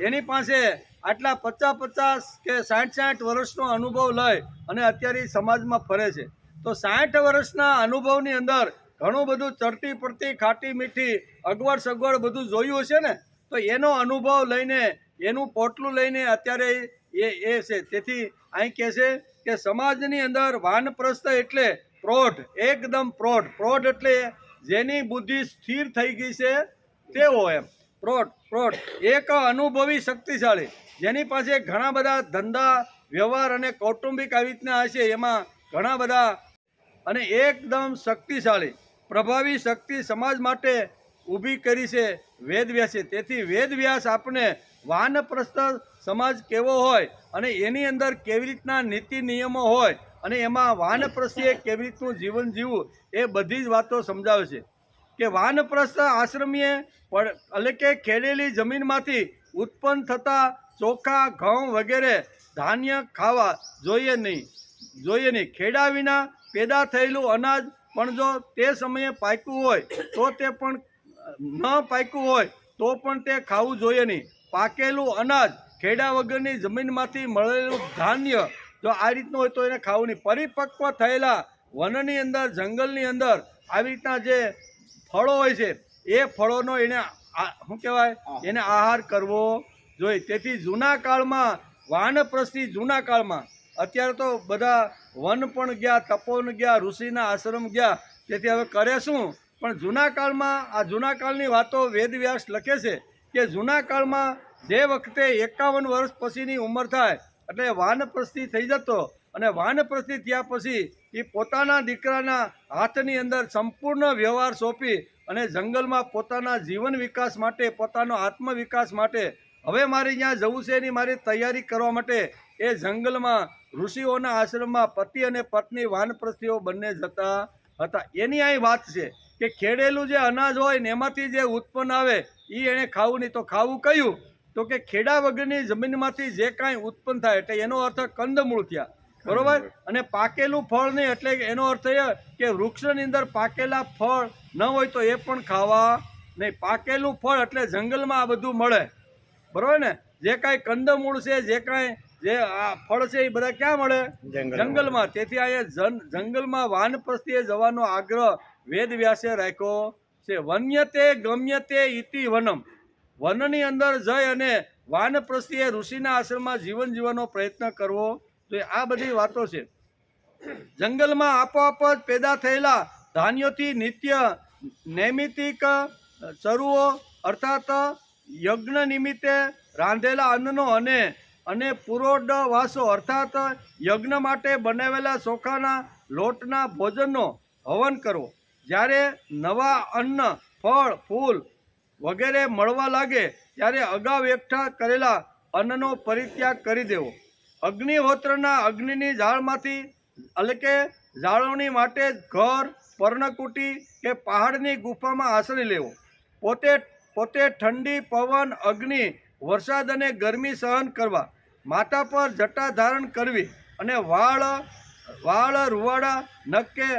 એની પાસે આટલા 50 કે 60 વર્ષનો અનુભવ લઈ અને અત્યારે સમાજમાં ફરે છે. તો 60 વર્ષના અનુભવની અંદર ઘણું બધું ચડતી પડતી, ખાટી મીઠી, અગવડ સગવડ બધું જોયું હશે ને, તો એનો અનુભવ લઈને એનું પોટલું લઈને અત્યારે એ છે. તેથી અહીં કહે છે કે સમાજની અંદર વાનપ્રસ્થ એટલે પ્રૌઢ, એકદમ પ્રૌઢ એટલે જેની બુદ્ધિ સ્થિર થઈ ગઈ છે તેવો એમ પ્રૌઢ એક અનુભવી, શક્તિશાળી, જેની પાસે ઘણા બધા ધંધા વ્યવહાર અને કૌટુંબિક આવી રીતના હશે, એમાં ઘણા બધા, અને એકદમ શક્તિશાળી પ્રભાવી શક્તિ સમાજ માટે ઊભી કરી છે વેદવ્યાસે. તેથી વેદવ્યાસ આપણે વાનપ્રસ્થ સમાજ કેવો હોય અને એની અંદર કેવી રીતના નીતિ નિયમો હોય અને એમાં વાનપ્રસ્થીએ કેવી રીતનું જીવન જીવવું એ બધી જ વાતો સમજાવે છે. કે વાનપ્રસ્થ આશ્રમીએ એટલે કે ખેડેલી જમીનમાંથી ઉત્પન્ન થતા ચોખા, ઘઉં વગેરે ધાન્ય ખાવા જોઈએ નહીં. ખેડા વિના પેદા થયેલું અનાજ પણ જો તે સમયે પાક્યું હોય તો તે પણ ન પાક્યું હોય તો પણ તે ખાવું જોઈએ નહીં. પાકેલું અનાજ, ખેડા વગરની જમીનમાંથી મળેલું ધાન્ય જો આ રીતનું હોય તો એને ખાવું નહીં. પરિપક્વ થયેલા વનની અંદર, જંગલની અંદર આવી રીતના જે ફળો હોય છે એ ફળોનો એને શું કહેવાય, એને આહાર કરવો જોઈએ. તેથી જૂના કાળમાં વાનપ્રસ્થી, જૂના કાળમાં, અત્યારે તો બધા વન પણ ગયા, તપોવન ગયા, ઋષિના આશ્રમ ગયા, તેથી હવે કરે શું? પણ જૂના કાળમાં આ જૂના કાળની વાતો વેદવ્યાસ લખે છે કે જૂના કાળમાં જે વખતે 51 વર્ષ પછીની ઉંમર થાય એટલે વાનપ્રસ્થી થઈ જતો અને વાનપ્રસ્થી થયા પછી એ પોતાના દીકરાના હાથની અંદર સંપૂર્ણ વ્યવહાર સોંપી અને જંગલમાં પોતાના જીવન વિકાસ માટે, પોતાનો આત્મવિકાસ માટે, હવે મારે ત્યાં જવું છે એની મારી તૈયારી કરવા માટે એ જંગલમાં ઋષિઓના આશ્રમમાં પતિ અને પત્ની વાનપ્રસ્થીઓ બંને જતા હતા. એની અહીં વાત છે કે ખેડેલું જે અનાજ હોય ને એમાંથી જે ઉત્પન્ન આવે એ એણે ખાવું નહીં. તો ખાવું કયું? તો કે ખેડા વગરની જમીનમાંથી જે કાંઈ ઉત્પન્ન થાય, એટલે એનો અર્થ કંદમૂળ થયા, બરોબર. અને પાકેલું ફળ નહીં, એટલે એનો અર્થ એ કે વૃક્ષની અંદર પાકેલા ફળ ન હોય તો એ પણ ખાવા નહીં. પાકેલું ફળ એટલે જંગલમાં આ બધું મળે, બરોબર ને. જે કાંઈ કંદમૂળ છે, જે કાંઈ જે આ ફળ છે એ બધા ક્યાં મળે? જંગલમાં. તેથી અહીંયા જંગલમાં વાનપ્રસ્થીએ જવાનો આગ્રહ વેદ વ્યાસે રાખ્યો છે. વન્યતે ગમ્યતે ઇતિ વનમ, વનની અંદર જઈ અને વાનપ્રસ્થીએ ઋષિના આશ્રમમાં જીવન જીવવાનો પ્રયત્ન કરવો જોઈએ. આ બધી વાતો છે. જંગલમાં આપોઆપ જ પેદા થયેલા ધાન્યોથી નિત્ય નૈમિતિક ચરુઓ અર્થાત યજ્ઞ નિમિત્તે રાંધેલા અન્નનો અને પુરોડવાસો અર્થાત યજ્ઞ માટે બનાવેલા ચોખાના લોટના ભોજનનો હવન કરવો. જ્યારે નવા અન્ન, ફળ, ફૂલ વગેરે મળવા લાગે ત્યારે અગાઉ એકઠા કરેલા અન્નનો પરિત્યાગ કરી દેવો. અગ્નિહોત્રના અગ્નિની ઝાળમાંથી એટલે કે જાળવણી માટે ઘર, પર્ણકુટી કે પહાડની ગુફામાં આશ્રય લેવો. પોતે ઠંડી, પવન, અગ્નિ, વરસાદ અને ગરમી સહન કરવા. માથા પર જટા ધારણ કરવી અને વાળ રૂવાડા, નક્કે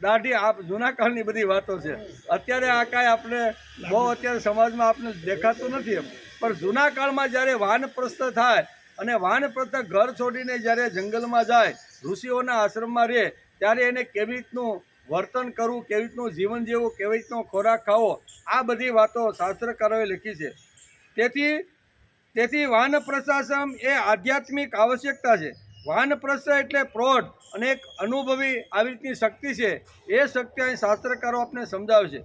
દાઢી. આ જૂના કાળની બધી વાતો છે. અત્યારે આ કાંઈ આપણે બહુ અત્યારે સમાજમાં આપણે દેખાતું નથી એમ. પણ જૂના કાળમાં જ્યારે વાનપ્રસ્થ થાય અને વાનપ્રસ્થ ઘર છોડીને જ્યારે જંગલમાં જાય, ઋષિઓના આશ્રમમાં રહે, ત્યારે એને કેવી રીતનું વર્તન કરવું, કેવી રીતનું જીવન જીવવું, કેવી રીતનો ખોરાક ખાવો, આ બધી વાતો શાસ્ત્રકારોએ લખી છે. તેથી વાનપ્રસ્થાશ્રમ એ આધ્યાત્મિક આવશ્યકતા છે. વાનપ્રસ્થ એટલે પ્રૌઢ અને એક અનુભવી આવી રીતની શક્તિ છે. એ શક્તિ અહીં શાસ્ત્રકારો આપણે સમજાવે છે.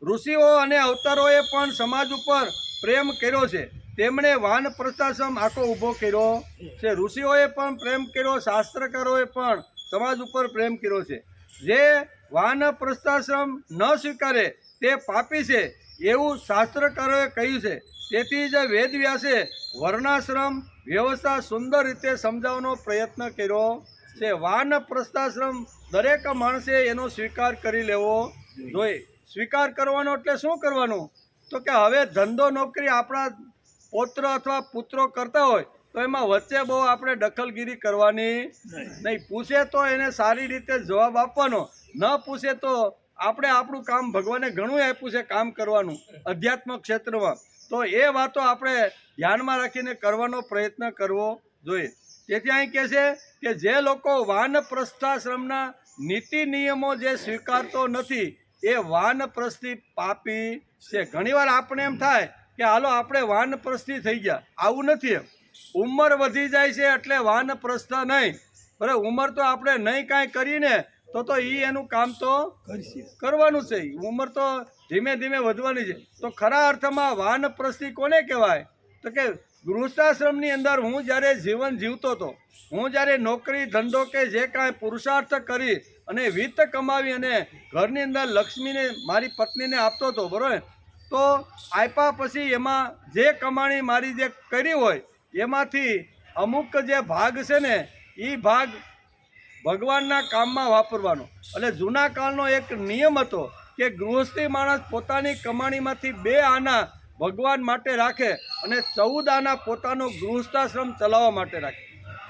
ઋષિઓ અને અવતારોએ પણ સમાજ ઉપર પ્રેમ કર્યો છે. તેમણે વાનપ્રસ્થાશ્રમ આખો ઊભો કર્યો છે. ઋષિઓએ પણ પ્રેમ કર્યો, શાસ્ત્રકારોએ પણ સમાજ ઉપર પ્રેમ કર્યો છે. જે વાનપ્રસ્થાશ્રમ ન સ્વીકારે તે પાપી છે એવું શાસ્ત્રકારોએ કહ્યું છે. તેથી જ વેદવ્યાસે વર્ણાશ્રમ વ્યવસ્થા સુંદર રીતે સમજાવવાનો પ્રયત્ન કર્યો છે. વાનપ્રસ્થાશ્રમ દરેક માણસે એનો સ્વીકાર કરી લેવો જોઈએ. સ્વીકાર કરવાનો એટલે શું કરવાનું? તો કે હવે ધંધો નોકરી આપણા પૌત્ર અથવા પુત્રો કરતા હોય તો એમાં વચ્ચે બહુ આપણે દખલગીરી કરવાની નહીં. પૂછે તો એને સારી રીતે જવાબ આપવાનો, ન પૂછે તો આપણે આપણું કામ, ભગવાને ઘણું આપ્યું છે કામ કરવાનું અધ્યાત્મ ક્ષેત્રમાં, તો એ વાતો આપણે ધ્યાનમાં રાખીને કરવાનો પ્રયત્ન કરવો જોઈએ. તેથી અહીં કહે છે કે જે લોકો વાનપ્રસ્થાશ્રમના નીતિ નિયમો જે સ્વીકારતો નથી એ વાનપ્રસ્થી પાપી છે. ઘણીવાર આપણે એમ થાય કે હાલો આપણે વાનપ્રસ્થી થઈ ગયા, આવું નથી. એમ ઉંમર વધી જાય છે એટલે વાનપ્રસ્થ નહીં, બરાબર. ઉંમર તો આપણે નહીં કાંઈ કરીને તો એ એનું કામ તો કરવાનું છે. ઉંમર તો ધીમે ધીમે વધવાની છે. તો ખરા અર્થમાં વાનપ્રસ્થી કોને કહેવાય? તો કે ગૃહસ્થાશ્રમની અંદર હું જ્યારે જીવન જીવતો હતો, હું જ્યારે નોકરી ધંધો કે જે કાંઈ પુરુષાર્થ કરી અને વિત્ત કમાવી અને ઘરની અંદર લક્ષ્મીને, મારી પત્નીને આપતો હતો, બરાબર. તો આપ્યા પછી એમાં જે કમાણી મારી જે કરી હોય એમાંથી અમુક જે ભાગ છે ને એ ભાગ ભગવાનના કામમાં વાપરવાનો. એટલે જૂના કાળનો એક નિયમ હતો કે ગૃહસ્થી માણસ પોતાની કમાણીમાંથી 2 આના ભગવાન માટે રાખે અને 14 આના પોતાનો ગૃહસ્થાશ્રમ ચલાવવા માટે રાખે.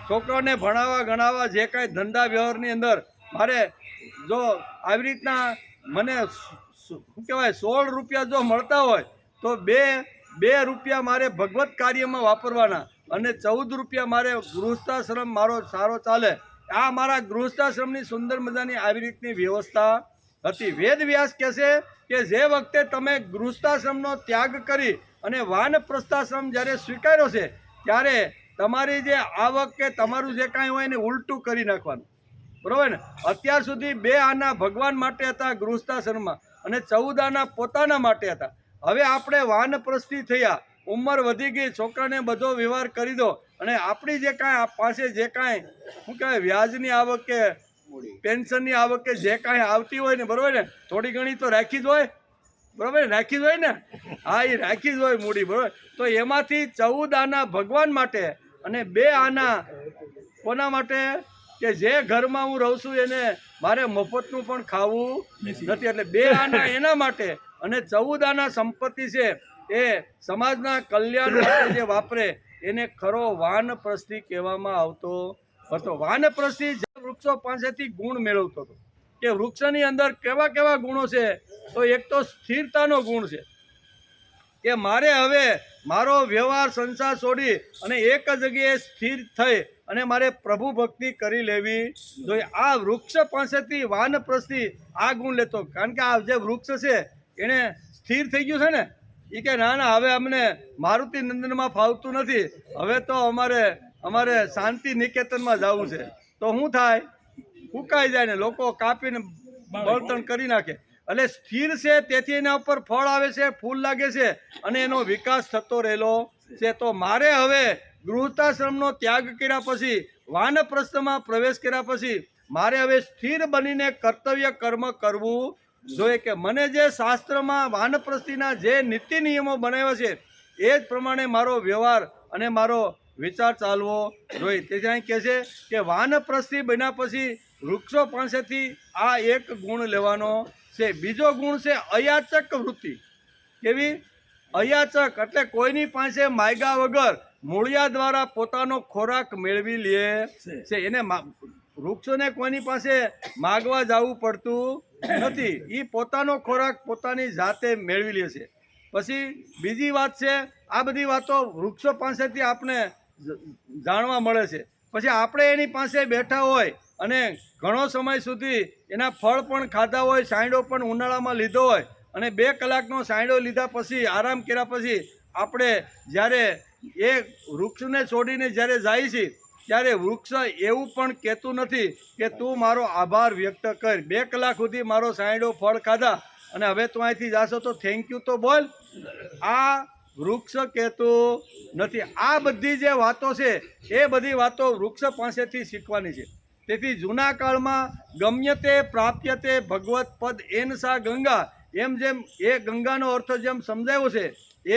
છોકરાઓને ભણાવવા ગણાવવા જે કાંઈ ધંધા વ્યવહારની અંદર મારે જો આવી રીતના મને શું કહેવાય 16 રૂપિયા જો મળતા હોય તો બે રૂપિયા મારે ભગવત કાર્યમાં વાપરવાના અને 14 રૂપિયા મારે ગૃહસ્થાશ્રમ મારો સારો ચાલે. આ મારા ગૃહસ્થાશ્રમની સુંદર મજાની આવી રીતની વ્યવસ્થા હતી. વેદ વ્યાસ કહે છે કે જે વખતે તમે ગૃહસ્થાશ્રમનો ત્યાગ કરી અને વાનપ્રસ્થાશ્રમ જ્યારે સ્વીકાર્યો છે ત્યારે તમારી જે આવક કે તમારું જે કાંઈ હોય એને ઉલટું કરી નાખવાનું, બરાબર ને. અત્યાર સુધી 2 આના ભગવાન માટે હતા ગૃહસ્થાશ્રમમાં અને 14 આના પોતાના માટે હતા. હવે આપણે વાનપ્રસ્થી થયા, ઉંમર વધી ગઈ, છોકરાને બધો વ્યવહાર કરી દો અને આપણી જે કાંઈ પાસે જે કાંઈ શું કહેવાય વ્યાજની આવક કે પેન્શનની આવક કે જે કાંઈ આવતી હોય ને, બરાબર ને, થોડી ઘણી તો રાખી જ હોય, બરાબર, રાખી જ હોય ને, હા એ રાખી જ હોય મૂડી, બરાબર. તો એમાંથી 14 આના ભગવાન માટે અને 2 આના કોના માટે? કે જે ઘરમાં હું રહું છું એને મારે મફતનું પણ ખાવું નથી, એટલે 2 આના એના માટે અને 14 આના સંપત્તિ છે એ સમાજના કલ્યાણ માટે જે વાપરે એને ખરો વાનપ્રસ્થી કહેવામાં આવતો હતો. વાનપ્રસ્થી વૃક્ષો પાસેથી ગુણ મેળવતો હતો કે વૃક્ષની અંદર કેવા કેવા ગુણો છે. તો એક તો સ્થિરતાનો ગુણ છે કે મારે હવે મારો વ્યવહાર સંસાર છોડી અને એક જગ્યાએ સ્થિર થઈ અને મારે પ્રભુ ભક્તિ કરી લેવી જોઈએ. આ વૃક્ષ પાસેથી વાનપ્રસ્થી આ ગુણ લેતો, કારણ કે આ જે વૃક્ષ છે એને સ્થિર થઈ ગયું છે ને, એ કે ના ના હવે અમને મારુતિ નંદનમાં ફાવતું નથી, હવે તો અમારે શાંતિ નિકેતનમાં જવું છે. તો શું થાય? ફૂંકાઈ જાય ને લોકો કાપીને બળતણ કરી નાખે. એટલે સ્થિર છે તેથી એના ઉપર ફળ આવે છે, ફૂલ લાગે છે અને એનો વિકાસ થતો રહેલો છે. તો મારે હવે ગૃહસ્થાશ્રમનો ત્યાગ કર્યા પછી, વાનપ્રસ્થમાં પ્રવેશ કર્યા પછી મારે હવે સ્થિર બનીને કર્તવ્ય કર્મ કરવું જોઈએ. કે મને જે શાસ્ત્રમાં વાનપ્રસ્થીના જે નીતિ નિયમો બનાવ્યા છે એ જ પ્રમાણે મારો વ્યવહાર અને મારો વિચાર ચાલવો જોઈએ. તેથી અહીં કહે છે કે વાનપ્રસ્થી બન્યા પછી વૃક્ષો પાસેથી આ એક ગુણ લેવાનો છે. બીજો ગુણ છે અયાચક વૃત્તિ. કેવી? અયાચક એટલે કોઈની પાસે માગ્યા વગર મૂળિયા દ્વારા પોતાનો ખોરાક મેળવી લે છે. એને વૃક્ષોને કોઈની પાસે માગવા જવું પડતું નથી, એ પોતાનો ખોરાક પોતાની જાતે મેળવી લે છે. પછી બીજી વાત છે, આ બધી વાતો વૃક્ષો પાસેથી આપણે જાણવા મળે છે. પછી આપણે એની પાસે બેઠા હોય અને ઘણો સમય સુધી એના ફળ પણ ખાધા હોય, સાંયડો પણ ઉનાળામાં લીધો હોય અને 2 કલાકનો સાંયડો લીધા પછી આરામ કર્યા પછી આપણે જ્યારે એ વૃક્ષને છોડીને જ્યારે જાય છે ત્યારે વૃક્ષ એવું પણ કહેતું નથી કે તું મારો આભાર વ્યક્ત કર, 2 કલાક સુધી મારો સાંયડો ફળ ખાધા અને હવે તું અહીંથી જાશો તો થેન્ક યુ તો બોલ. આ વૃક્ષ કહેતું નથી. આ બધી જે વાતો છે એ બધી વાતો વૃક્ષ પાસેથી શીખવાની છે. તેથી જૂના કાળમાં ગમ્યતે પ્રાપ્યતે ભગવત પદ એન સા ગંગા, એમ જેમ એ ગંગાનો અર્થ જેમ સમજાવ્યો છે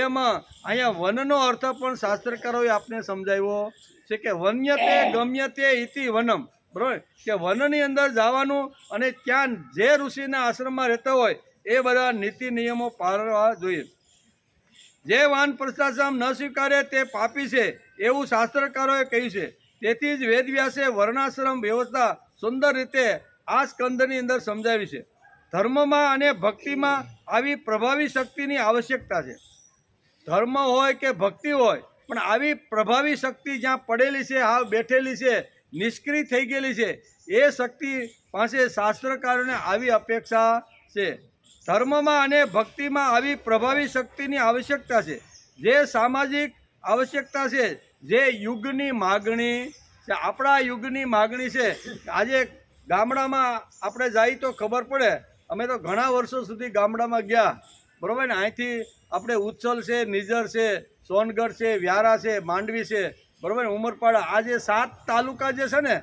એમાં અહીંયા વનનો અર્થ પણ શાસ્ત્રકારોએ આપને સમજાવ્યો છે કે વન્યતે ગમ્યતે ઇતિ વનમ, બરાબર, કે વનની અંદર જવાનું અને ત્યાં જે ઋષિના આશ્રમમાં રહેતા હોય એ બધા નીતિ નિયમો પાળવા જોઈએ. જે વાનપ્રસ્થાશ્રમ ન સ્વીકારે તે પાપી છે એવું શાસ્ત્રકારોએ કહ્યું છે. તેથી જ વેદવ્યાસે વર્ણાશ્રમ વ્યવસ્થા સુંદર રીતે આ સ્કંદની અંદર સમજાવી છે. ધર્મમાં અને ભક્તિમાં આવી પ્રભાવી શક્તિની આવશ્યકતા છે. ધર્મ હોય કે ભક્તિ હોય પણ આવી પ્રભાવી શક્તિ જ્યાં પડેલી છે, હાવ બેઠેલી છે, નિષ્ક્રિય થઈ ગયેલી છે, એ શક્તિ પાસે શાસ્ત્રકારોને આવી અપેક્ષા છે. ધર્મમાં અને ભક્તિમાં આવી પ્રભાવી શક્તિની આવશ્યકતા છે. જે સામાજિક આવશ્યકતા છે, જે યુગની માગણી છે, આપણા યુગની માગણી છે. આજે ગામડામાં આપણે જઈએ તો ખબર પડે, અમે તો ઘણા વર્ષો સુધી ગામડામાં ગયા, બરાબર ને. અહીંથી આપણે ઉચ્છલ છે, નિઝર છે, સોનગઢ છે, વ્યારા છે, માંડવી છે, બરાબર, ઉમરપાડા, આ જે 7 તાલુકા જે છે ને,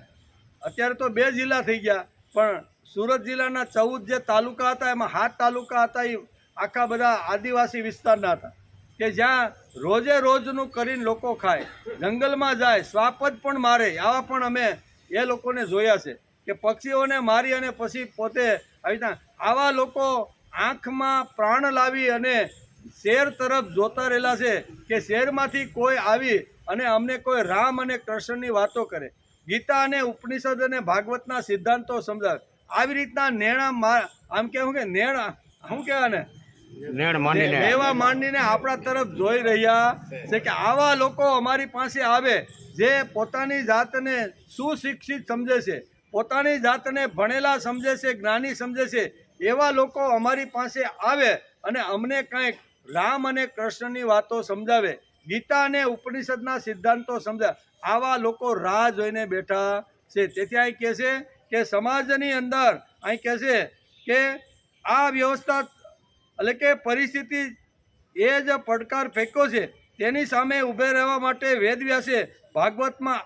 અત્યારે તો 2 જિલ્લા થઈ ગયા, પણ સુરત જિલ્લાના 14 જે તાલુકા હતા એમાં 7 તાલુકા હતા એ આખા બધા આદિવાસી વિસ્તારના હતા કે જ્યાં રોજે રોજનું કરીને લોકો ખાય, જંગલમાં જાય, શ્વાપદ પણ મારે. આવા પણ અમે એ લોકોને જોયા છે કે પક્ષીઓને મારી અને પછી પોતે આવી રીતના. આવા લોકો આંખમાં પ્રાણ લાવી અને શેર તરફ જોતા રહેલા છે કે શેરમાંથી કોઈ આવી અને અમને કોઈ રામ અને કૃષ્ણની વાતો કરે, ગીતા અને ઉપનિષદ અને ભાગવતના સિદ્ધાંતો સમજાવે. આવી રીતના નેણા આમ કેવું કે નેણા શું કહેવાય ને, લેવા માંડીને આપણા તરફ જોઈ રહ્યા છે કે આવા લોકો અમારી પાસે આવે જે પોતાની જાતને સુશિક્ષિત સમજે છે, પોતાની જાતને ભણેલા સમજે છે, જ્ઞાની સમજે છે. એવા લોકો અમારી પાસે આવે અને અમને કંઈક રામ અને કૃષ્ણની વાતો સમજાવે, ગીતા અને ઉપનિષદના સિદ્ધાંતો સમજાવે. આવા લોકો રાહ જોઈને બેઠા છે. તેથી અહીં કહે છે કે સમાજની અંદર અહીં કહે છે કે આ વ્યવસ્થા એટલે કે પરિસ્થિતિ એ જ પડકાર ફેંક્યો છે તેની સામે ઊભે રહેવા માટે વેદવ્યાસે ભાગવતમાં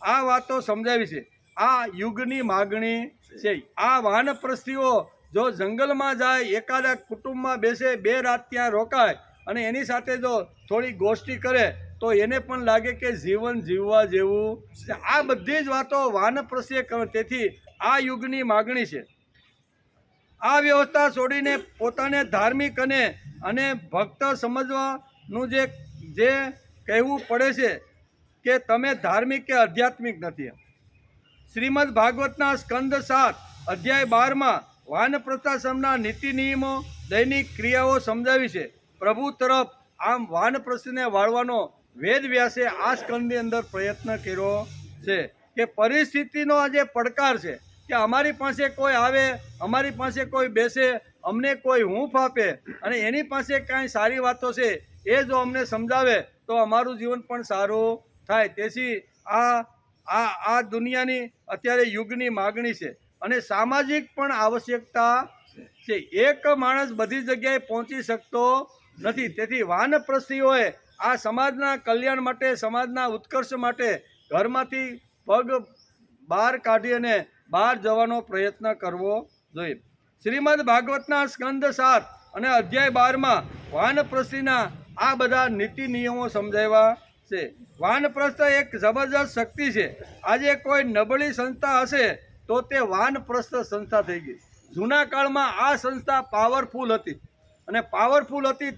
આ વાતો સમજાવી છે. આ યુગની માગણી છે. આ વાનપ્રસ્થીઓ જો જંગલમાં જાય, એકાદા કુટુંબમાં બેસે, 2 રાત ત્યાં રોકાય અને એની સાથે જો થોડી ગોષ્ઠી કરે તો એને પણ લાગે કે જીવન જીવવા જેવું છે. આ બધી જ વાતો વાનપ્રસ્થીએ કરે. તેથી આ યુગની માગણી છે. આ વ્યવસ્થા છોડીને પોતાને ધાર્મિક અને ભક્ત સમજવાનું જે કહેવું પડે છે કે તમે ધાર્મિક કે આધ્યાત્મિક નથી. શ્રીમદ ભાગવતના સ્કંદ 7 અધ્યાય 12માં વાનપ્રસ્થાશ્રમના નીતિ નિયમો, દૈનિક ક્રિયાઓ સમજાવી છે. પ્રભુ તરફ આમ વાનપ્રસ્થને વાળવાનો વેદવ્યાસે આ સ્કંદની અંદર પ્રયત્ન કર્યો છે કે પરિસ્થિતિનો આ જે પડકાર છે કે અમારી પાસે કોઈ આવે, અમારી પાસે કોઈ બેસે, અમને કોઈ હૂંફ આપે અને એની પાસે કાંઈ સારી વાતો છે એ જો અમને સમજાવે તો અમારું જીવન પણ સારું થાય. તેથી આ દુનિયાની અત્યારે યુગની માગણી છે અને સામાજિક પણ આવશ્યકતા છે. એક માણસ બધી જગ્યાએ પહોંચી શકતો નથી. તેથી વાનપ્રસ્થીઓએ આ સમાજના કલ્યાણ માટે, સમાજના ઉત્કર્ષ માટે ઘરમાંથી પગ બહાર કાઢી અને બહાર જવાનો પ્રયત્ન કરવો જોઈએ. શ્રીમદ ભાગવતના સ્કંદ 7 અને અધ્યાય 12માં વાનપ્રસ્થીના આ બધા નીતિ નિયમો સમજાવ્યા છે. વાનપ્રસ્થ એક જબરજસ્ત શક્તિ છે. આજે કોઈ નબળી સંસ્થા હશે તો તે વાનપ્રસ્થ સંસ્થા થઈ ગઈ. જૂના કાળમાં આ સંસ્થા પાવરફુલ હતી અને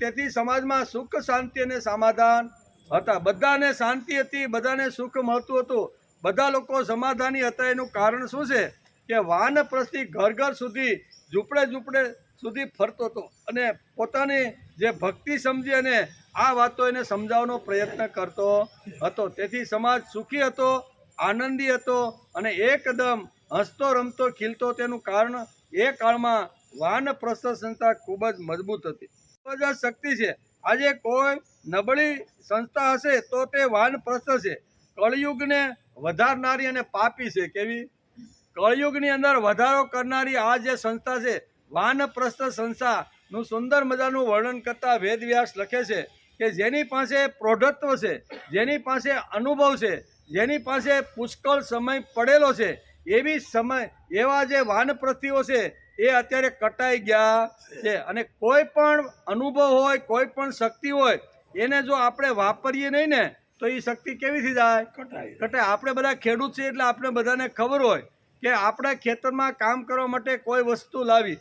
તેથી સમાજમાં સુખ, શાંતિ અને સમાધાન હતા. બધાને શાંતિ હતી, બધાને સુખ મળતું હતું, બધા લોકો સમાધાની હતા. એનું કારણ શું છે કે વાનપ્રસ્થી ઘર સુધી, ઝૂંપડે સુધી ફરતો હતો અને પોતાની જે ભક્તિ સમજી અને આ વાતો એને સમજાવવાનો પ્રયત્ન કરતો હતો. તેથી સમાજ સુખી હતો, આનંદી હતો અને એકદમ હસતો રમતો ખીલતો. તેનું કારણ એ કાળમાં વાનપ્રસ્થ સંસ્થા ખૂબ જ મજબૂત હતી. ખૂબ જ શક્તિ છે. આજે કોઈ નબળી સંસ્થા હશે તો તે વાનપ્રસ્થ છે. કળયુગને વધારનારી અને પાપી છે. કેવી? કળયુગની અંદર વધારો કરનારી આ જે સંસ્થા છે વાનપ્રસ્થ સંસ્થાનું સુંદર મજાનું વર્ણન કરતા વેદવ્યાસ લખે છે કે જેની પાસે પ્રૌઢત્વ છે, જેની પાસે અનુભવ છે, જેની પાસે પુષ્કળ સમય પડેલો છે, એવા જે વાનપ્રસ્થીઓ છે એ અત્યારે કટાઈ ગયા છે. અને કોઈ પણ અનુભવ હોય, કોઈ પણ શક્તિ હોય, એને જો આપણે વાપરીએ નહીં ને તો એ શક્તિ કેવીથી જાય? કટાય. આપણે બધા ખેડૂત છીએ એટલે આપણે બધાને ખબર હોય કે આપણા ખેતરમાં કામ કરવા માટે કોઈ વસ્તુ લાવી,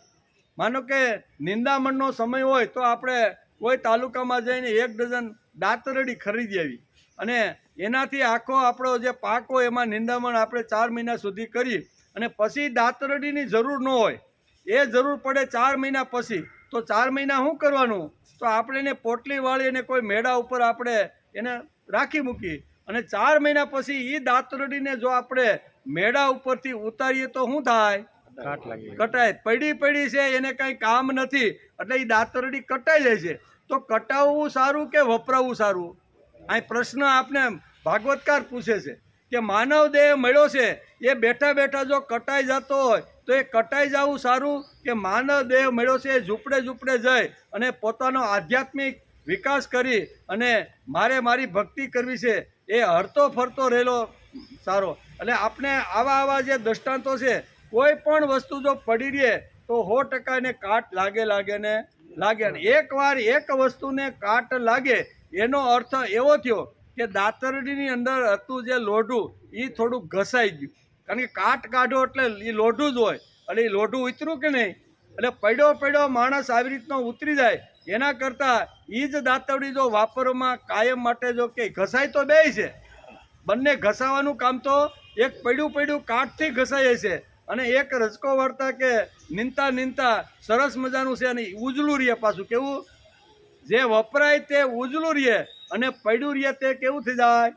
માનો કે નિંદામણનો સમય હોય તો આપણે કોઈ તાલુકામાં જઈને 1 ડઝન દાતરડી ખરીદી આવી અને એનાથી આખો આપણો જે પાક હોય એમાં નિંદામણ આપણે 4 મહિના સુધી કરી અને પછી દાતરડીની જરૂર ન હોય, એ જરૂર પડે 4 મહિના પછી, તો 4 મહિના શું કરવાનું? તો આપણે એને પોટલી વાળી અને કોઈ મેળા ઉપર આપણે એને રાખી મૂકી અને 4 મહિના પછી એ દાતરડીને જો આપણે મેળા ઉપરથી ઉતારીએ તો શું થાય? કટાય. પડી છે, એને કંઈ કામ નથી એટલે એ દાતરડી કટાઈ જાય છે. તો કટાવવું સારું કે વપરાવવું સારું? અહીં પ્રશ્ન આપણે ભાગવતકાર પૂછે છે કે માનવ દેહ મળ્યો છે, એ બેઠા જો કટાઈ જતો હોય તો એ કટાઈ જવું સારું કે માનવ દેહ મળ્યો છે એ ઝૂંપડે જઈ અને પોતાનો આધ્યાત્મિક વિકાસ કરી અને મારી ભક્તિ કરવી છે એ હરતો ફરતો રહેલો સારો? એટલે આપણે આવા જે દ્રષ્ટાંતો છે, કોઈ પણ વસ્તુ જો પડી રહે તો 100% એને કાટ લાગે અને એકવાર એક વસ્તુને કાટ લાગે એનો અર્થ એવો થયો કે દાતરડીની અંદર હતું જે લોઢું એ થોડું ઘસાઈ ગયું. કારણ કે કાટ કાઢો એટલે એ લોઢું જ હોય એટલે એ લોઢું ઉતર્યું કે નહીં? એટલે પડ્યો માણસ આવી રીતનો ઉતરી જાય એના કરતાં એ જ દાતરડી જો વાપરવામાં કાયમ માટે જો કે ઘસાય તો બે છે, બંને ઘસાવાનું કામ તો એક પડ્યું કાઠથી ઘસાય છે અને એક રચકો વળતા કે નીંતા સરસ મજાનું છે અને ઉજળું રહે. પાછું કેવું? જે વપરાય તે ઉજળું રહે અને પડ્યું રહે તે કેવું થઈ જાય?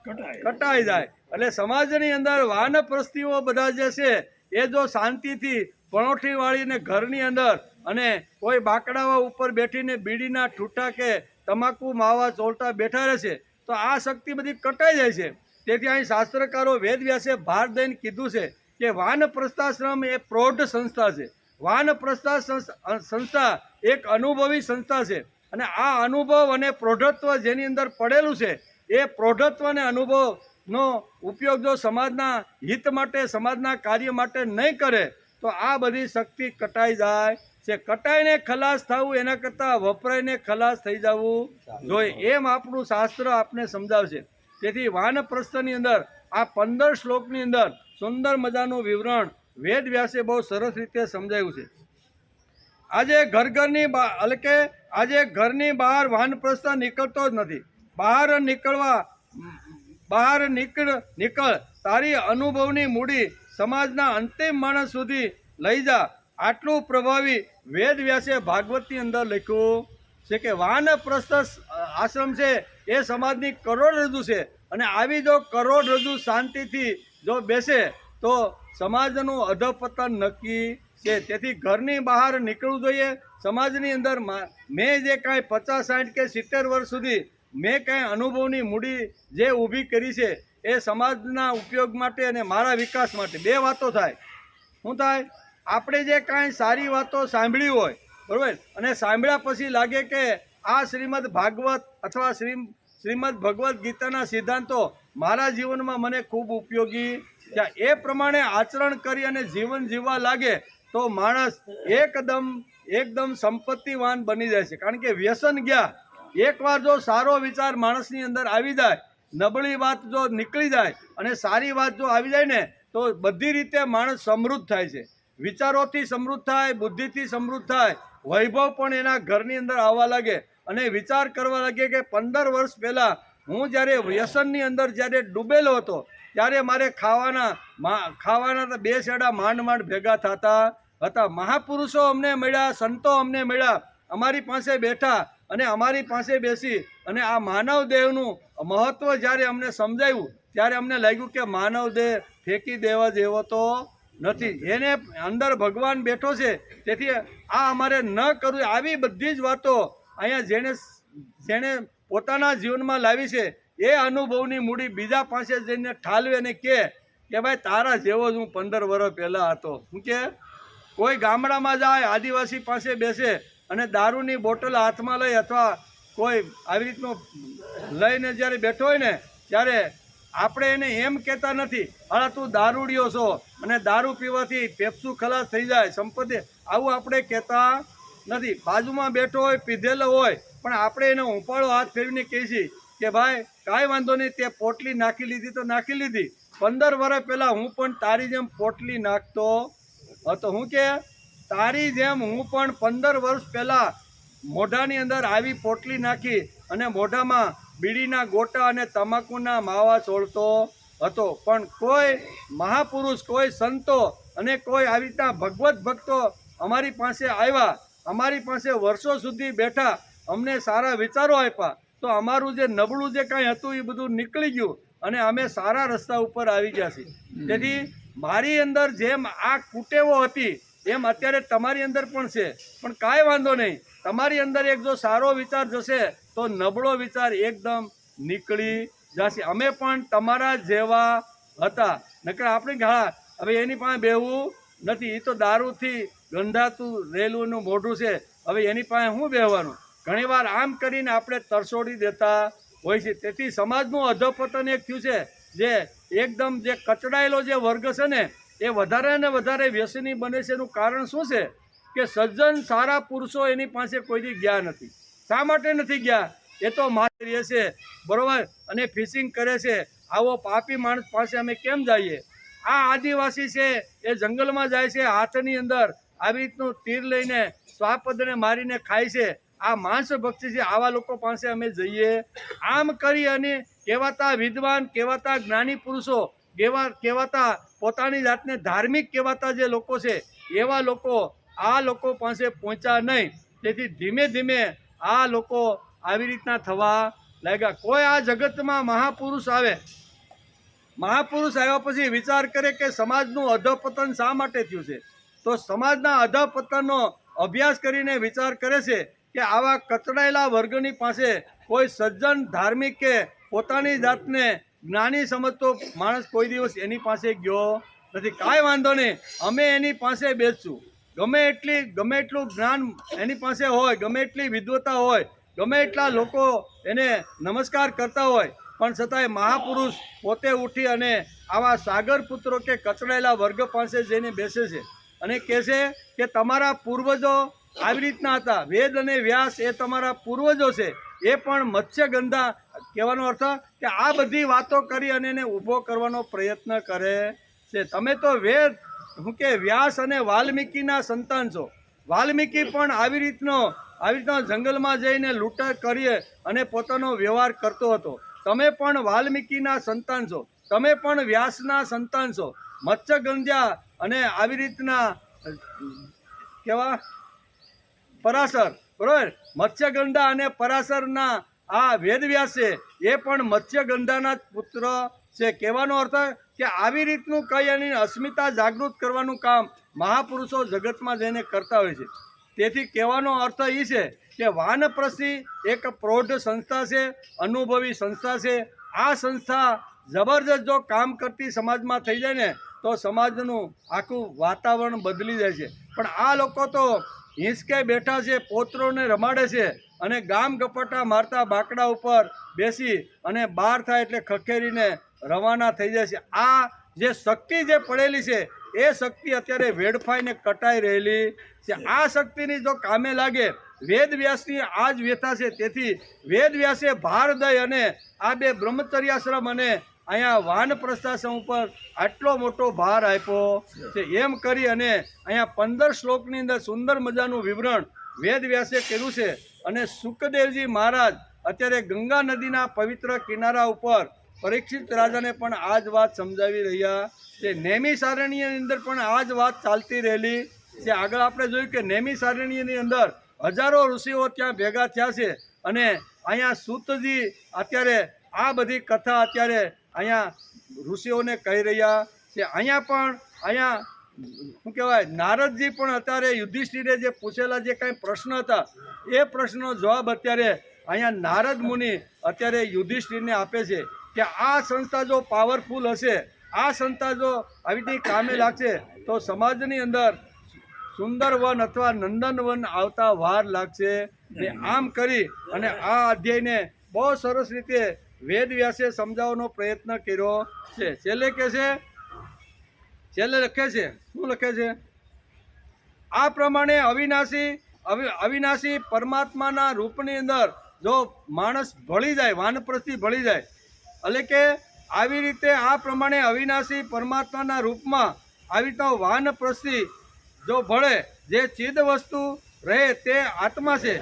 કટાઈ જાય. એટલે સમાજની અંદર વાનપ્રસ્થીઓ બધા જે છે એ જો શાંતિથી પણોઠી વાળીને ઘરની અંદર અને કોઈ બાકડાવા ઉપર બેઠીને બીડીના ઠૂઠા કે તમાકુ માવા ચોલતા બેઠા રહે છે તો આ શક્તિ બધી કટાઈ જાય છે. તેથી અહીં શાસ્ત્રકારો વેદવ્યાસે ભાર દઈને કીધું છે કે વાનપ્રસ્થાશ્રમ એ પ્રૌઢ સંસ્થા છે. વાનપ્રસ્થા સંસ્થા એક અનુભવી સંસ્થા છે. અને આ અનુભવ અને પ્રૌઢત્વ જેની અંદર પડેલું છે એ પ્રૌઢત્વ અને અનુભવનો ઉપયોગ જો સમાજના હિત માટે સમાજના કાર્ય માટે નહીં કરે તો આ બધી શક્તિ કટાઈ જાય છે. કટાઈને ખલાસ થવું એના કરતાં વપરાઈને ખલાસ થઈ જવું જોઈએ એમ આપણું શાસ્ત્ર આપને સમજાવશે. તેથી વાનપ્રસ્થની અંદર આ 15 શ્લોકની અંદર સુંદર મજાનું વિવરણ વેદ વ્યાસે બહુ સરસ રીતે સમજાવ્યું છે. આજે આજે ઘરની બહાર વાનપ્રસ્થ નીકળતો જ નથી. બહાર નીકળ તારી અનુભવની મૂડી સમાજના અંતિમ માણસ સુધી લઈ જા. આટલું પ્રભાવી વેદ વ્યાસે ભાગવતની અંદર લખ્યું છે કે વાનપ્રસ્થ આશ્રમ છે એ સમાજની કરોડરજ્જુ છે અને આવી જો કરોડરજ્જુ શાંતિથી જો બેસે તો સમાજનું અધપતન નક્કી છે. તેથી ઘરની બહાર નીકળવું જોઈએ. સમાજની અંદર મેં જે કાંઈ 50, 60 કે 70 વર્ષ સુધી મેં કાંઈ અનુભવની મૂડી જે ઊભી કરી છે એ સમાજના ઉપયોગ માટે અને મારા વિકાસ માટે. બે વાતો થાય. શું થાય? આપણે જે કાંઈ સારી વાતો સાંભળી હોય બરાબર અને સાંભળ્યા પછી લાગે કે આ શ્રીમદ ભાગવત અથવા શ્રીમદ ભગવદ્ ગીતાના સિદ્ધાંતો મારા જીવનમાં મને ખૂબ ઉપયોગી છે, એ પ્રમાણે આચરણ કરી અને જીવન જીવવા લાગે તો માણસ એકદમ સંપત્તિવાન બની જાય છે. કારણ કે વ્યસન ગયા એકવાર જો સારો વિચાર માણસની અંદર આવી જાય, નબળી વાત જો નીકળી જાય અને સારી વાત જો આવી જાય ને તો બધી રીતે માણસ સમૃદ્ધ થાય છે. વિચારોથી સમૃદ્ધ થાય, બુદ્ધિથી સમૃદ્ધ થાય, વૈભવ પણ એના ઘરની અંદર આવવા લાગે અને વિચાર કરવા લાગે કે 15 વર્ષ પહેલાં હું જ્યારે વ્યસનની અંદર જ્યારે ડૂબેલો હતો ત્યારે મારે ખાવાના 2 શેડા માંડ ભેગા થતા હતા. મહાપુરુષો અમને મળ્યા, સંતો અમને મળ્યા, અમારી પાસે બેઠા અને અમારી પાસે બેસી અને આ માનવ દેહનું મહત્ત્વ જ્યારે અમને સમજાવ્યું ત્યારે અમને લાગ્યું કે માનવ દેહ ફેંકી દેવા જેવો તો નથી, એને અંદર ભગવાન બેઠો છે. તેથી આ અમારે ન કરવું. આવી બધી જ વાતો અહીંયા જેણે પોતાના જીવનમાં લાવી છે એ અનુભવની મૂડી બીજા પાસે જઈને ઠાલવે અને કે ભાઈ તારા જેવો જ હું 15 વર્ષ પહેલાં હતો. હું કે કોઈ ગામડામાં જાય, આદિવાસી પાસે બેસે અને દારૂની બોટલ હાથમાં લઈ અથવા કોઈ આવી રીતનું લઈને જ્યારે બેઠો હોય ને ત્યારે આપણે એને એમ કહેતા નથી અરે તું દારૂડિયો છો અને દારૂ પીવાથી ફેફસું ખલાસ થઈ જાય સંપત્તિ, આવું આપણે કહેતા નથી. બાજુમાં બેઠો હોય, પીધેલો હોય પણ આપણે એને ઉપાડો હાથ ફેરવીને કહીએ છીએ કે ભાઈ કાંઈ વાંધો નહીં, તે પોટલી નાખી લીધી તો નાખી લીધી. 15 વર્ષ પહેલાં હું પણ તારી જેમ પોટલી નાખતો હતો. હું કે તારી જેમ હું પણ 15 વર્ષ પહેલાં મોઢાની અંદર આવી પોટલી નાખી અને મોઢામાં બીડીના ગોટા અને તમાકુના માવા છોડતો હતો. પણ કોઈ મહાપુરુષ, કોઈ સંતો અને કોઈ આવી રીતના ભગવત ભક્તો અમારી પાસે આવ્યા, અમારી પાસે વર્ષો સુધી બેઠા, અમને સારા વિચારો આપ્યા તો અમારું જે નબળું જે કાંઈ હતું એ બધું નીકળી ગયું અને અમે સારા રસ્તા ઉપર આવી ગયા છીએ. તેથી મારી અંદર જેમ આ કુટેવો હતી એમ અત્યારે તમારી અંદર પણ છે. પણ કાંઈ વાંધો નહીં, તમારી અંદર એક જો સારો વિચાર જશે તો નબળો વિચાર એકદમ નીકળી જશે. અમે પણ તમારા જેવા હતા. નકર આપણે હા હવે એની પાસે બેહવું નથી, એ તો દારૂથી ગંધાતું રેલુંનું મોઢું છે, હવે એની પાસે શું બેહવાનું. ઘણીવાર આમ કરીને આપણે તરસોડી દેતા હોય છે. તેથી સમાજનું અધપતન એક થયું છે. જે એકદમ જે કચડાયેલો જે વર્ગ છે ને એ વધારે ને વધારે વ્યસની બને છે. એનું કારણ શું છે કે સજ્જન સારા પુરુષો એની પાસે કોઈથી ગયા નથી. શા માટે નથી ગયા? એ તો માથે રહે છે બરાબર અને ફિશિંગ કરે છે. આવો પાપી માણસ પાસે અમે કેમ જઈએ? આ આદિવાસી છે એ જંગલમાં જાય છે, હાથની અંદર આવી રીતનું તીર લઈને શ્વાપદને મારીને ખાય છે. આ માંસ ભક્ષી છે, આવા લોકો પાસે અમે જઈએ? આમ કરી અને કહેવાતા વિદ્વાન, કહેવાતા જ્ઞાની પુરુષો, કહેવાતા પોતાની જાતને ધાર્મિક કહેવાતા જે લોકો છે એવા લોકો આ લોકો પાસે પહોંચ્યા નહીં. તેથી ધીમે ધીમે આ લોકો આવી રીતના થવા લાગ્યા. કોઈ આ જગતમાં મહાપુરુષ આવે, મહાપુરુષ આવ્યા પછી વિચાર કરે કે સમાજનું અધપતન શા માટે થયું છે, તો સમાજના અધપતનનો અભ્યાસ કરીને વિચાર કરે છે કે આવા કચડાયેલા વર્ગની પાસે કોઈ સજ્જન, ધાર્મિક કે પોતાની જાતને જ્ઞાની સમજતો માણસ કોઈ દિવસ એની પાસે ગયો નથી. કાંઈ વાંધો નહીં, અમે એની પાસે બેસશું. ગમે એટલું જ્ઞાન એની પાસે હોય, ગમે એટલી વિદ્વતા હોય, ગમે એટલા લોકો એને નમસ્કાર કરતા હોય પણ છતાંય મહાપુરુષ પોતે ઉઠી અને આવા સાગર પુત્રો કે કચડાયેલા વર્ગ પાસે જઈને બેસે છે અને કહે છે કે તમારા પૂર્વજો આવી રીતના હતા. વેદ અને વ્યાસ એ તમારા પૂર્વજો છે. એ પણ મત્સ્યગંધા કહેવાનો અર્થ કે આ બધી વાતો કરી અને એને ઊભો કરવાનો પ્રયત્ન કરે છે. તમે તો વેદ શું કે વ્યાસ અને વાલ્મીકીના સંતાન છો. વાલ્મીકી પણ આવી રીતના જંગલમાં જઈને લૂંટાર કરીએ અને પોતાનો વ્યવહાર કરતો હતો. તમે પણ વાલ્મીકીના સંતાન છો. તમે પણ વ્યાસના સંતાન છો. મત્સ્યગંધા અને આવી રીતના કેવા પરાશર, બરોબર, મત્સ્યગંધા અને પરાશરના આ વેદવ્યાસ છે એ પણ મત્સ્યગંધાના જ પુત્ર છે. કહેવાનો અર્થ કે આવી રીતનું કઈ એની અસ્મિતા જાગૃત કરવાનું કામ મહાપુરુષો જગતમાં જઈને કરતા હોય છે. તેથી કહેવાનો અર્થ એ છે કે વાનપ્રસ્થિ એક પ્રૌઢ સંસ્થા છે, અનુભવી સંસ્થા છે. આ સંસ્થા જબરજસ્ત જો કામ કરતી સમાજમાં થઈ જાય ને તો સમાજનું આખું વાતાવરણ બદલી જાય છે. પણ આ લોકો તો હિંચકે બેઠા છે, પોતરોને રમાડે છે અને ગામ ગપાટા મારતા બાકડા ઉપર બેસી અને બહાર થાય એટલે ખખેરીને રવાના થઈ જાય છે. આ જે શક્તિ જે પડેલી છે એ શક્તિ અત્યારે વેડફાઈને કટાઈ રહેલી છે. આ શક્તિની જો કામે લાગે, વેદ વ્યાસની આ જ વ્યથા છે. તેથી વેદ વ્યાસે ભાર દઈ અને આ બે બ્રહ્મચર્યાશ્રમ અને અહીંયા વાનપ્રસ્થાશ્રમ ઉપર આટલો મોટો ભાર આપ્યો છે. એમ કરી અને અહીંયા 15 શ્લોકની અંદર સુંદર મજાનું વિવરણ વેદ વ્યાસે કર્યું છે. અને સુખદેવજી મહારાજ અત્યારે ગંગા નદીના પવિત્ર કિનારા ઉપર પરીક્ષિત રાજાને પણ આ જ વાત સમજાવી રહ્યા છે. નૈમિષારણ્યની અંદર પણ આ જ વાત ચાલતી રહેલી છે. આગળ આપણે જોયું કે નૈમિષારણ્યની અંદર હજારો ઋષિઓ ત્યાં ભેગા થયા છે અને અહીંયા સૂતજી અત્યારે આ બધી કથા અત્યારે અહીંયા ઋષિઓને કહી રહ્યા છે. અહીંયા શું કહેવાય, નારદજી પણ અત્યારે યુધિષ્ઠિરે જે પૂછેલા જે કંઈ પ્રશ્ન હતા એ પ્રશ્નનો જવાબ અત્યારે અહીંયા નારદ મુનિ અત્યારે યુધિષ્ઠિરને આપે છે કે આ સંસ્થા જો પાવરફુલ હશે, આ સંસ્થા જો આવી રીતે કામે લાગશે તો સમાજની અંદર સુંદર વન અથવા નંદન વન આવતા વાર લાગશે. ને આમ કરી અને આ અધ્યાયને બહુ સરસ રીતે વેદ વ્યાસે સમજાવવાનો પ્રયત્ન કર્યો છે. છેલ્લે લખે છે શું લખે છે? આ પ્રમાણે અવિનાશી પરમાત્માના રૂપની અંદર જો માણસ ભળી જાય, વાનપ્રસ્થિ ભળી જાય, એટલે કે આવી રીતે આ પ્રમાણે અવિનાશી પરમાત્માના રૂપમાં આવી રીતના વાનપ્રસ્થિ જો ભળે, જે ચિદ વસ્તુ રહે તે આત્મા છે,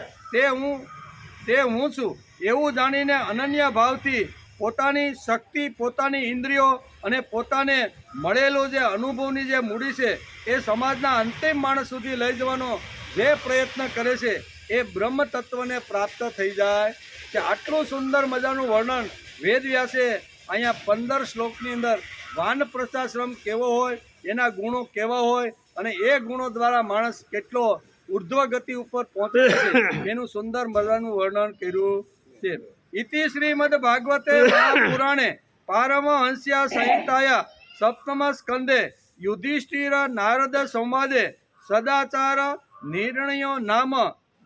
તે હું છું એવું જાણીને અનન્ય ભાવથી પોતાની શક્તિ, પોતાની ઇન્દ્રિયો અને પોતાને મળેલો જે અનુભવની જે મૂડી છે એ સમાજના અંતિમ માણસ સુધી લઈ જવાનો જે પ્રયત્ન કરે છે એ બ્રહ્મ તત્વને પ્રાપ્ત થઈ જાય કે આટલું સુંદર મજાનું વર્ણન વેદ વ્યાસે અહીંયા 15 શ્લોકની અંદર વાનપ્રસ્થાશ્રમ કેવો હોય, એના ગુણો કેવા હોય અને એ ગુણો દ્વારા માણસ કેટલો ઉર્ધ્વ ગતિ ઉપર પહોંચે છે એનું સુંદર મજાનું વર્ણન કર્યું છે. ઇતિ શ્રીમદ ભાગવતે મહાપુરાણે પારમહંસ્યા સંહિતાયા સપ્તમ સ્કંદે યુધિષ્ઠિર નારદ સંવાદે સદાચાર નિર્ણયો નામ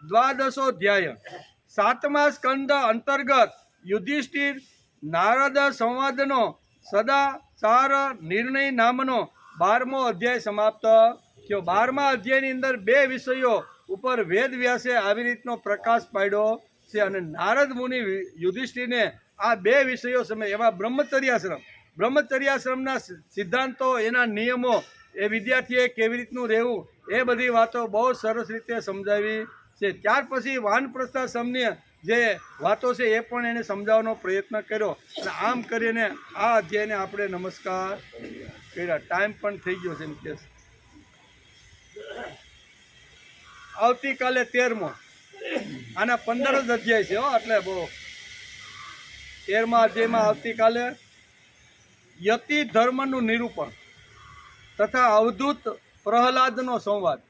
12ધ્યાય. 7મા સ્કંદ અંતર્ગત યુધિષ્ઠિર નારદ સંવાદનો સદાચાર નિર્ણય નામનો 12મો અધ્યાય સમાપ્ત થયો. 12મા અધ્યાયની અંદર 2 વિષયો ઉપર વેદ વ્યાસે આવી રીતનો પ્રકાશ પાડ્યો છે અને નારદ મુનિ યુધિષ્ઠિરને આ 2 વિષયો સમય એવા બ્રહ્મચર્યાશ્રમના સિદ્ધાંતો, એના નિયમો, એ વિદ્યાર્થીએ કેવી રીતનું રહેવું, એ બધી વાતો બહુ સરસ રીતે સમજાવી છે. ત્યાર પછી વાનપ્રસ્થાશ્રમની જે વાતો છે એ પણ એને સમજાવવાનો પ્રયત્ન કર્યો અને આમ કરીને આ અધ્યાયને આપણે નમસ્કાર કર્યા. ટાઈમ પણ થઈ ગયો છે એમ કે આવતીકાલે 13મો, આના 15 જ અધ્યાય છે એટલે બહુ 13મા અધ્યાયમાં આવતીકાલે યતિ ધર્મનું નિરૂપણ તથા અવધૂત પ્રહલાદનો સંવાદ